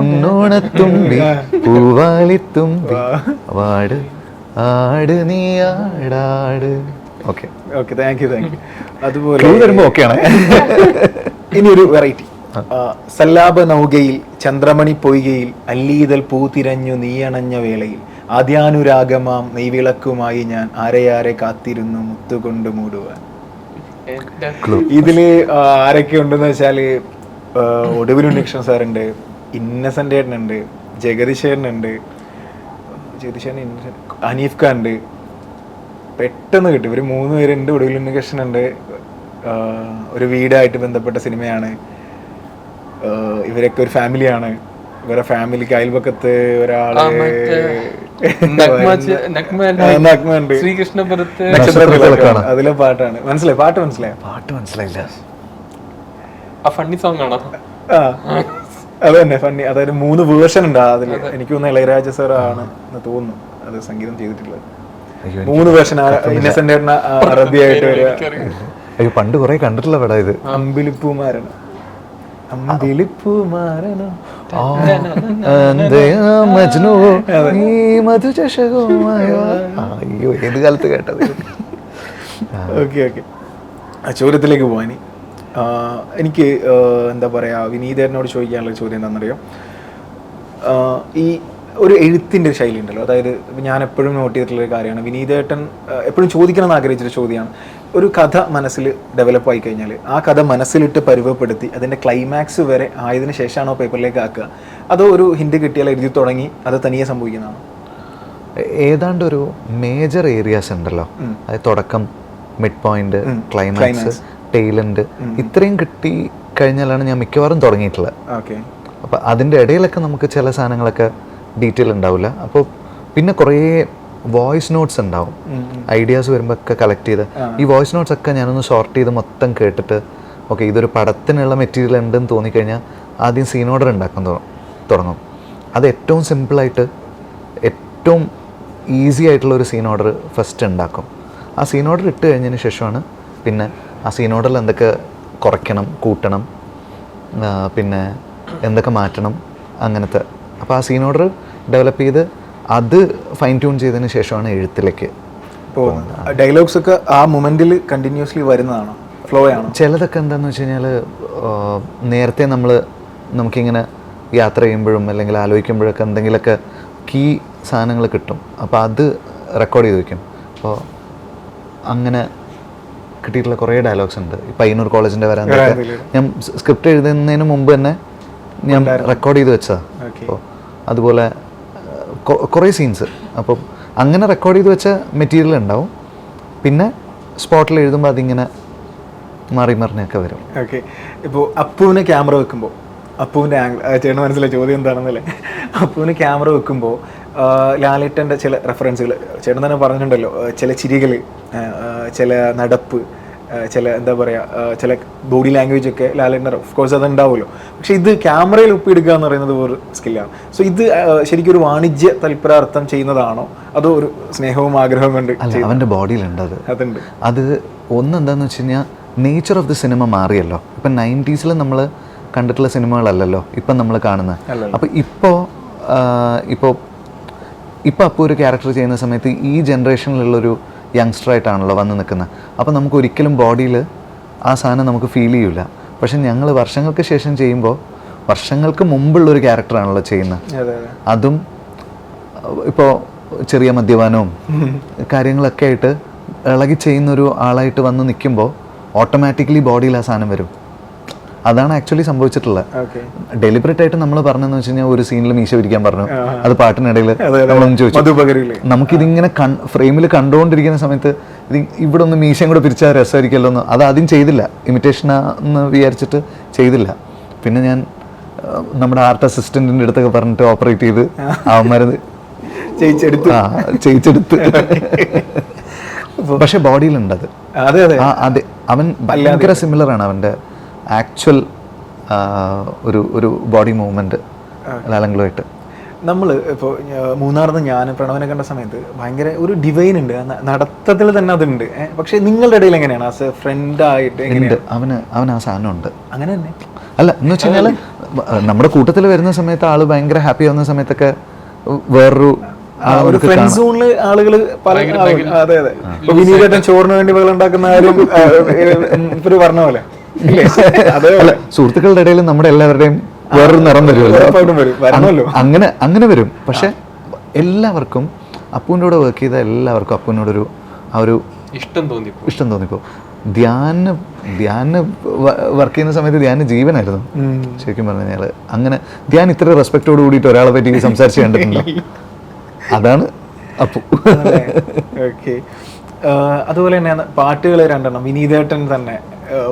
ഉന്നോണത്തുമ്പി പൂവാലിത്തുമ്പി വാട് ആട് നീ ആടാട്. Okay okay, thank you. അതുപോലെ ഇനി ഒരു വെറൈറ്റി. സല്ലാപ നൗകയിൽ ചന്ദ്രമണി പൊയ്കയിൽ അല്ലീതൽ പൂ തിരഞ്ഞു നീയണഞ്ഞ വേളയിൽ ആദ്യാനുരാഗമാം നെയ്വിളക്കുമായി ഞാൻ ആരെയാരെ കാത്തിരുന്നു മുത്തുകൊണ്ട് മൂടുവാൻ. ഇതില് ആരൊക്കെ ഉണ്ടെന്ന് വെച്ചാല് ഒടുവിൽ ഉണ്ണികൃഷ്ണൻ സാറുണ്ട്, ഇന്നസെന്റ് ഏട്ടനുണ്ട്, ജഗദീശേട്ടനുണ്ട്, അനീഫ് ഖാൻ ഉണ്ട്. പെട്ടെന്ന് കിട്ടും. ഇവർ 3 പേരുണ്ട്. ഒടുവിൽ ഉണ്ണികൃഷ്ണൻ ഉണ്ട്. ഒരു വീടായിട്ട് ബന്ധപ്പെട്ട സിനിമയാണ്. ഇവരൊക്കെ ഒരു ഫാമിലിയാണ്. ഇവരെ ഫാമിലിക്ക് അയൽപക്കത്ത് ഒരാള് അതിലെ പാട്ടാണ്. മനസ്സിലായി? പാട്ട് മനസ്സിലായില്ല. ഫണ്ണി സോങ് ആണോ? അത് തന്നെ, ഫണ്ണി. അതായത് 3 വേർഷൻ ഉണ്ട് അതില്. എനിക്ക് തോന്നുന്നു ഇളയരാജ സാർ ആണ് എന്ന് തോന്നുന്നു അത് സംഗീതം ചെയ്തിട്ടുള്ളത്. 3 വേർഷൻ. ഇന്നസെന്റ് അറബിയായിട്ട് വരിക. പണ്ട് കുറെ കണ്ടിട്ടുള്ള പടം ഇത്. അമ്പിളിപ്പൂമാരാണ്. അമ്പിളിപ്പൂ മാറണം. അയ്യോ ഏത് കാലത്ത് കേട്ടത്. ഓക്കെ ഓക്കെ, ആ ചോദ്യത്തിലേക്ക് പോവാനി. എനിക്ക് എന്താ പറയുക, വിനീതേട്ടനോട് ചോദിക്കാനുള്ള ചോദ്യം എന്താണെന്നറിയോ, ഈ ഒരു എഴുത്തിൻ്റെ ശൈലി ഉണ്ടല്ലോ, അതായത് ഞാൻ എപ്പോഴും നോട്ട് ചെയ്തിട്ടുള്ളൊരു കാര്യമാണ്, വിനീതേട്ടൻ എപ്പോഴും ചോദിക്കണം എന്ന് ആഗ്രഹിച്ചൊരു ചോദ്യമാണ്, ഒരു കഥ മനസ്സിൽ ഡെവലപ്പ് ആയി കഴിഞ്ഞാൽ ആ കഥ മനസ്സിലിട്ട് പരുവപ്പെടുത്തി അതിൻ്റെ ക്ലൈമാക്സ് വരെ ആയതിനു ശേഷമാണോ പേപ്പറിലേക്ക് ആക്കുക, അതോ ഒരു ഹിൻഡ് കിട്ടിയാൽ എഴുതി തുടങ്ങി അത് തനിയെ സംഭവിക്കുന്നതാണ്? ഏതാണ്ട് ഒരു മേജർ ഏരിയാസ് ഉണ്ടല്ലോ, അതായത് തുടക്കം, മിഡ് പോയിന്റ്, ക്ലൈമാക്സ്, ടൈലൻഡ്, ഇത്രയും കിട്ടി കഴിഞ്ഞാലാണ് ഞാൻ മിക്കവാറും തുടങ്ങിയിട്ടുള്ളത്. ഓക്കെ. അപ്പോൾ അതിൻ്റെ ഇടയിലൊക്കെ നമുക്ക് ചില സാധനങ്ങളൊക്കെ ഡീറ്റെയിൽ ഉണ്ടാവില്ല. അപ്പോൾ പിന്നെ കുറേ വോയിസ് നോട്ട്സ് ഉണ്ടാവും, ഐഡിയാസ് വരുമ്പോൾ ഒക്കെ കളക്ട് ചെയ്ത് ഈ വോയിസ് നോട്ട്സ് ഒക്കെ ഞാനൊന്ന് ഷോർട്ട് ചെയ്ത് മൊത്തം കേട്ടിട്ട് ഓക്കെ ഇതൊരു പടത്തിനുള്ള മെറ്റീരിയൽ ഉണ്ടെന്ന് തോന്നിക്കഴിഞ്ഞാൽ ആദ്യം സീൻ ഓർഡർ ഉണ്ടാക്കാൻ തുടങ്ങും. അത് ഏറ്റവും സിമ്പിളായിട്ട് ഏറ്റവും ഈസി ആയിട്ടുള്ള ഒരു സീൻ ഓർഡർ ഫസ്റ്റ് ഉണ്ടാക്കും. ആ സീൻ ഓർഡർ ഇട്ട് കഴിഞ്ഞതിന് ശേഷമാണ് പിന്നെ ആ സീൻ ഓർഡറിൽ എന്തൊക്കെ കുറയ്ക്കണം, കൂട്ടണം, പിന്നെ എന്തൊക്കെ മാറ്റണം, അങ്ങനത്തെ. അപ്പോൾ ആ സീൻ ഓർഡർ ഡെവലപ്പ് ചെയ്ത് അത് ഫൈൻ ട്യൂൺ ചെയ്തതിന് ശേഷമാണ് എഴുത്തിലേക്ക്. ഇപ്പോൾ ഡയലോഗ്സ് ഒക്കെ ആ മൊമെന്റിൽ കണ്ടിന്യൂസ്ലി വരുന്നതാണോ, ഫ്ലോ ആണോ? ചിലതൊക്കെ എന്താണെന്ന് വെച്ച് കഴിഞ്ഞാൽ നേരത്തെ നമുക്കിങ്ങനെ യാത്ര ചെയ്യുമ്പോഴും അല്ലെങ്കിൽ ആലോചിക്കുമ്പോഴൊക്കെ എന്തെങ്കിലുമൊക്കെ കീ സാധനങ്ങൾ കിട്ടും, അപ്പോൾ അത് റെക്കോർഡ് ചെയ്ത് വയ്ക്കും. അപ്പോൾ അങ്ങനെ കിട്ടിയിട്ടുള്ള കുറേ ഡയലോഗ്സ് ഉണ്ട്. ഈ പയ്യന്നൂർ കോളേജിൻ്റെ വരാനൊക്കെ ഞാൻ സ്ക്രിപ്റ്റ് എഴുതുന്നതിന് മുമ്പ് തന്നെ ഞാൻ റെക്കോർഡ് ചെയ്ത് വെച്ചതാണ്. അപ്പോൾ അതുപോലെ കുറേ സീൻസ്, അപ്പം അങ്ങനെ റെക്കോർഡ് ചെയ്ത് വെച്ച മെറ്റീരിയൽ ഉണ്ടാവും. പിന്നെ സ്പോട്ടിൽ എഴുതുമ്പോൾ അതിങ്ങനെ മാറി മറിഞ്ഞൊക്കെ വരും. ഓക്കെ. ഇപ്പോൾ അപ്പുവിനെ ക്യാമറ വെക്കുമ്പോൾ, അപ്പുവിൻ്റെ ആംഗിൾ, ചേട്ടന് മനസ്സിലായ ചോദ്യം എന്താണെന്നല്ലേ, അപ്പുവിന് ക്യാമറ വെക്കുമ്പോൾ ലാലേട്ടൻ്റെ ചില റെഫറൻസുകൾ ചേട്ടൻ തന്നെ പറഞ്ഞിട്ടുണ്ടല്ലോ, ചില ചിരികൾ, ചില നടപ്പ്, ചില എന്താ പറയുക, ചില ബോഡി ലാംഗ്വേജ് ഒക്കെ ലാലേട്ടൻ്റെ ഓഫ്കോഴ്സ് അത് ഉണ്ടാവുമല്ലോ. പക്ഷേ ഇത് ക്യാമറയിൽ ഒപ്പിയെടുക്കുക എന്ന് പറയുന്നത് ഒരു സ്കില്ലാണ്. സോ ഇത് ശരിക്കും ഒരു വാണിജ്യ താല്പര്യാർത്ഥം ചെയ്യുന്നതാണോ അതോ ഒരു സ്നേഹവും ആഗ്രഹവും കൊണ്ട്? അവൻ്റെ ബോഡിയിലുണ്ട് അതുണ്ട്. അത് ഒന്നെന്താണെന്ന് വെച്ച് കഴിഞ്ഞാൽ നേച്ചർ ഓഫ് ദി സിനിമ മാറിയല്ലോ. ഇപ്പം 90s നമ്മൾ കണ്ടിട്ടുള്ള സിനിമകളല്ലല്ലോ ഇപ്പം നമ്മൾ കാണുന്നത്. അപ്പോൾ ഇപ്പോൾ അപ്പോൾ ഒരു ക്യാരക്ടർ ചെയ്യുന്ന സമയത്ത് ഈ ജനറേഷനിലുള്ളൊരു യങ്സ്റ്ററായിട്ടാണല്ലോ വന്ന് നിൽക്കുന്നത്. അപ്പോൾ നമുക്ക് ഒരിക്കലും ബോഡിയിൽ ആ സാധനം നമുക്ക് ഫീൽ ചെയ്യില്ല. പക്ഷെ ഞങ്ങൾ വർഷങ്ങൾക്ക് ശേഷം ചെയ്യുമ്പോൾ വർഷങ്ങൾക്ക് മുമ്പുള്ളൊരു ക്യാരക്ടറാണല്ലോ ചെയ്യുന്നത്. അതും ഇപ്പോൾ ചെറിയ മദ്യപാനവും കാര്യങ്ങളൊക്കെ ആയിട്ട് ഇളകി ചെയ്യുന്നൊരു ആളായിട്ട് വന്ന് നിൽക്കുമ്പോൾ ഓട്ടോമാറ്റിക്കലി ബോഡിയിൽ ആ സാധനം വരും. അതാണ് ആക്ച്വലി സംഭവിച്ചിട്ടുള്ളത്. ഡെലിബറേറ്റ് ആയിട്ട് നമ്മൾ പറഞ്ഞതെന്ന് വെച്ച് കഴിഞ്ഞാൽ ഒരു സീനിൽ മീശ പിരിക്കാൻ പറഞ്ഞു, അത് പാട്ടിനിടയിൽ നമ്മളൊന്ന് ചോദിച്ചു, നമുക്കിതിങ്ങനെ ഫ്രെയിമിൽ കണ്ടുകൊണ്ടിരിക്കുന്ന സമയത്ത് ഇവിടെ ഒന്ന് മീശയും കൂടെ പിരിച്ചാൽ രസമായിരിക്കുമല്ലോ എന്ന്. അത് ആദ്യം ചെയ്തില്ല, ഇമിറ്റേഷനാന്ന് വിചാരിച്ചിട്ട് ചെയ്തില്ല. പിന്നെ ഞാൻ നമ്മുടെ ആർട്ട് അസിസ്റ്റന്റിന്റെ അടുത്തൊക്കെ പറഞ്ഞിട്ട് ഓപ്പറേറ്റ് ചെയ്ത് അവന്മാരത് ചെയ്യിച്ചെടുത്ത്. പക്ഷെ ബോഡിയിലുണ്ടത്. അതെ, അവൻ ഭയങ്കര സിമിലർ ആണ്. അവൻ്റെ ആക്ച്വൽ ഒരു ബോഡി മൂവ്മെന്റ് ലാലങ്ങളുമായിട്ട്. നമ്മൾ ഇപ്പോൾ മൂന്നാറിന്ന് ഞാൻ പ്രണവനെ കണ്ട സമയത്ത് ഭയങ്കര ഒരു ഡിവൈൻ ഉണ്ട്, നടത്തത്തിൽ തന്നെ അതുണ്ട്. പക്ഷെ നിങ്ങളുടെ ഇടയിൽ എങ്ങനെയാണ് ആസ് എ ഫ്രണ്ട് ആയിട്ട്? അവന് ആ സാധനം ഉണ്ട്. അങ്ങനെ തന്നെ അല്ല എന്ന് വെച്ച് കഴിഞ്ഞാൽ നമ്മുടെ കൂട്ടത്തിൽ വരുന്ന സമയത്ത് ആള് ഭയങ്കര ഹാപ്പി ആവുന്ന സമയത്തൊക്കെ വേറൊരു ഫ്രണ്ട് സോണില് ആളുകള് അതെ അതെ. ഇപ്പൊ വിനീതേട്ടൻ ചോറിന് വേണ്ടി വെള്ളം ഉണ്ടാക്കുന്ന ആരും ഇവര് പറഞ്ഞ പോലെ സുഹൃത്തുക്കളുടെ ഇടയിൽ നമ്മുടെ എല്ലാവരുടെയും വേറൊരു നിറം വരുമല്ലോ. അങ്ങനെ വരും. പക്ഷെ എല്ലാവർക്കും അപ്പുവിൻ്റെ കൂടെ വർക്ക് ചെയ്ത എല്ലാവർക്കും അപ്പുവിനോടൊരു ആ ഒരു ഇഷ്ടം തോന്നിപ്പോ. ധ്യാന് വർക്ക് ചെയ്യുന്ന സമയത്ത് ധ്യാന് ജീവനായിരുന്നു ശരിക്കും പറഞ്ഞു കഴിഞ്ഞാൽ. അങ്ങനെ ധ്യാൻ ഇത്ര റെസ്പെക്റ്റോട് കൂടിയിട്ട് ഒരാളെ പറ്റി സംസാരിച്ച് കണ്ടിട്ടുണ്ട്. അതാണ് അപ്പു. ഓക്കെ. അതുപോലെ തന്നെ പാട്ടുകൾ രണ്ടെണ്ണം വിനീതേട്ടൻ തന്നെ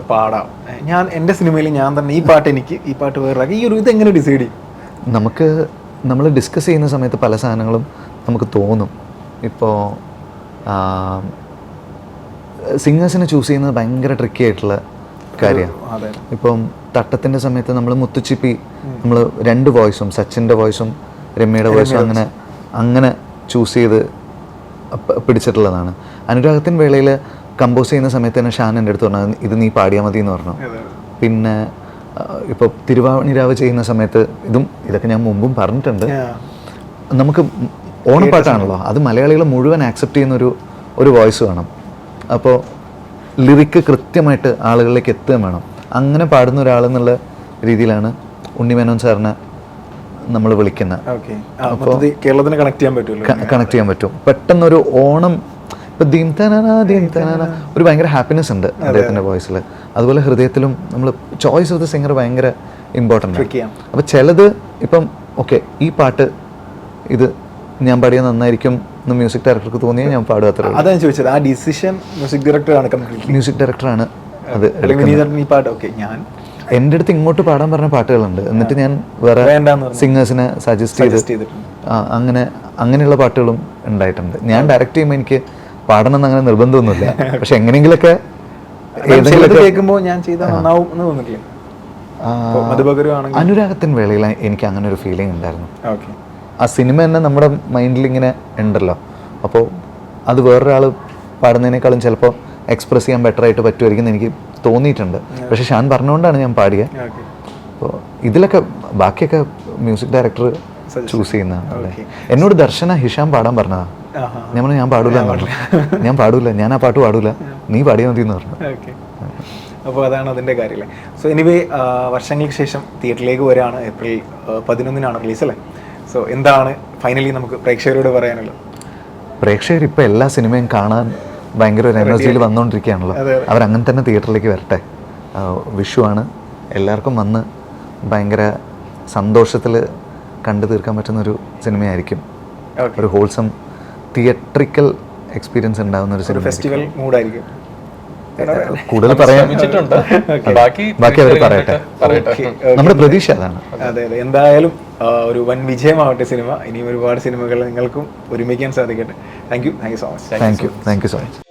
പാടാം. ഞാൻ എൻ്റെ സിനിമയിൽ ഞാൻ തന്നെ ഈ പാട്ട് എനിക്ക്, ഈ പാട്ട് വേറെ, ഈ ഒരു ഇതെങ്ങനെ ഡിസൈഡ് ചെയ്യും? നമ്മൾ ഡിസ്കസ് ചെയ്യുന്ന സമയത്ത് പല സാധനങ്ങളും നമുക്ക് തോന്നും. ഇപ്പോൾ സിംഗേഴ്സിനെ ചൂസ് ചെയ്യുന്നത് ഭയങ്കര ട്രിക്കി ആയിട്ടുള്ള കാര്യമാണ്. ഇപ്പം തട്ടത്തിൻ്റെ സമയത്ത് നമ്മൾ മുത്തുച്ചിപ്പി നമ്മൾ 2 വോയിസും, സച്ചിൻ്റെ വോയിസും രമ്യയുടെ വോയിസും അങ്ങനെ ചൂസ് ചെയ്ത് പിടിച്ചിട്ടുള്ളതാണ്. അനുരാഗത്തിൻ വേളയിൽ കമ്പോസ് ചെയ്യുന്ന സമയത്ത് തന്നെ ഷാൻ എൻ്റെ അടുത്ത് പറഞ്ഞു ഇത് നീ പാടിയാൽ മതി എന്ന് പറഞ്ഞു. പിന്നെ ഇപ്പോൾ തിരുവാണിരാവ് ചെയ്യുന്ന സമയത്ത് ഇതൊക്കെ ഞാൻ മുമ്പും പറഞ്ഞിട്ടുണ്ട്. നമുക്ക് ഓണപ്പാട്ടാണല്ലോ, അത് മലയാളികൾ മുഴുവൻ ആക്സെപ്റ്റ് ചെയ്യുന്ന ഒരു വോയിസ് വേണം. അപ്പോൾ ലിറിക്ക് കൃത്യമായിട്ട് ആളുകളിലേക്ക് എത്തുകയും വേണം. അങ്ങനെ പാടുന്ന ഒരാളെന്നുള്ള രീതിയിലാണ് ഉണ്ണിമേനോൻ സാറിനെ നമ്മൾ വിളിക്കുന്നത്. അപ്പോൾ കേരളത്തിന് കണക്ട് ചെയ്യാൻ പറ്റും. പെട്ടെന്നൊരു ഓണം ഇപ്പം ദീം തനന ഒരു ഭയങ്കര ഹാപ്പിനെസ് ഉണ്ട് അദ്ദേഹത്തിൻ്റെ വോയിസിൽ. അതുപോലെ ഹൃദയത്തിലും നമ്മൾ ചോയ്സ് ഓഫ് ദ സിംഗർ ഭയങ്കര ഇമ്പോർട്ടൻ്റ് ആണ്. അപ്പോൾ ചിലത് ഇപ്പം ഓക്കെ ഈ പാട്ട് ഇത് ഞാൻ പാടിയാൽ നന്നായിരിക്കും എന്ന് മ്യൂസിക് ഡയറക്ടർക്ക് തോന്നിയാൽ ഞാൻ പാടുക. അത്ര അതാണ് ചോദിച്ചത്. ആ ഡിസിഷൻ മ്യൂസിക് ഡയറക്ടറാണ് അത്. എൻ്റെ അടുത്ത് ഇങ്ങോട്ട് പാടാൻ പറഞ്ഞ പാട്ടുകളുണ്ട്, എന്നിട്ട് ഞാൻ വേറെ സിംഗേഴ്സിനെ സജസ്റ്റ് ചെയ്ത് അങ്ങനെയുള്ള പാട്ടുകളും ഉണ്ടായിട്ടുണ്ട്. ഞാൻ ഡയറക്റ്റ് ചെയ്യുമ്പോൾ എനിക്ക് പാടണം എന്ന് അങ്ങനെ നിർബന്ധമൊന്നുമില്ല. പക്ഷെ എങ്ങനെയെങ്കിലൊക്കെ കേൾക്കുമ്പോൾ ഞാൻ ചെയ്താൽ നന്നാവും എന്ന് തോന്നിട്ടില്ല. അനുരാഗത്തിൻ വേളയിൽ എനിക്ക് അങ്ങനെ ഒരു ഫീലിംഗ് ഉണ്ടായിരുന്നു. ആ സിനിമ തന്നെ നമ്മുടെ മൈൻഡിൽ ഇങ്ങനെ ഉണ്ടല്ലോ. അപ്പോൾ അത് വേറൊരാൾ പാടുന്നതിനേക്കാളും ചിലപ്പോൾ എക്സ്പ്രസ് ചെയ്യാൻ ബെറ്റർ ആയിട്ട് പറ്റുമായിരിക്കും എന്ന് എനിക്ക് തോന്നിയിട്ടുണ്ട്. പക്ഷെ ഷാൻ പറഞ്ഞുകൊണ്ടാണ് ഞാൻ പാടിയത്. അപ്പോൾ ഇതിലൊക്കെ ബാക്കിയൊക്കെ മ്യൂസിക് ഡയറക്ടർ ചൂസ് ചെയ്യുന്നതാണ്. എന്നോട് ദർശന ഹിഷാം പാടാൻ പറഞ്ഞതാ. ഞാൻ പറഞ്ഞു ഞാൻ പാടൂല എന്ന് പറഞ്ഞു. ഞാൻ പാടൂല, ഞാൻ ആ പാട്ട് പാടൂല, നീ പാടിയാൽ മതി എന്ന് പറഞ്ഞു. അപ്പോൾ അതാണ് അതിൻ്റെ കാര്യമല്ലേ. സോ എനിവേ വർഷങ്ങൾക്ക് ശേഷം തിയേറ്ററിലേക്ക് വരികയാണ്. ഏപ്രിൽ 11 റിലീസ് അല്ലേ. സോ എന്താണ് ഫൈനലി നമുക്ക് പ്രേക്ഷകരോട് പറയാനുള്ളത്? പ്രേക്ഷകർ ഇപ്പോൾ എല്ലാ സിനിമയും കാണാൻ ഭയങ്കര ഒരു എനർജിയിൽ വന്നുകൊണ്ടിരിക്കുകയാണല്ലോ. അവരങ്ങനെ തന്നെ തിയേറ്ററിലേക്ക് വരട്ടെ. വിഷുവാണ്, എല്ലാവർക്കും വന്ന് ഭയങ്കര സന്തോഷത്തിൽ കണ്ടു തീർക്കാൻ പറ്റുന്നൊരു സിനിമയായിരിക്കും. ഒരു ഹോൾസം തിയേറ്ററിക്കൽ എക്സ്പീരിയൻസ് ഉണ്ടാകുന്ന ഒരു സിനിമ. ഫെസ്റ്റിവൽ മൂഡായിരിക്കും. കൂടുതൽ പറയാൻ ബാക്കി അവർ പറയട്ടെ. നമ്മുടെ പ്രതീക്ഷ അതാണ്. അതെ. എന്തായാലും ഒരു വൻ വിജയമാവട്ടെ സിനിമ. ഇനിയും ഒരുപാട് സിനിമകൾ നിങ്ങൾക്കും ഒരുമിക്കാൻ സാധിക്കട്ടെ. Thank you so much. Thank you so much.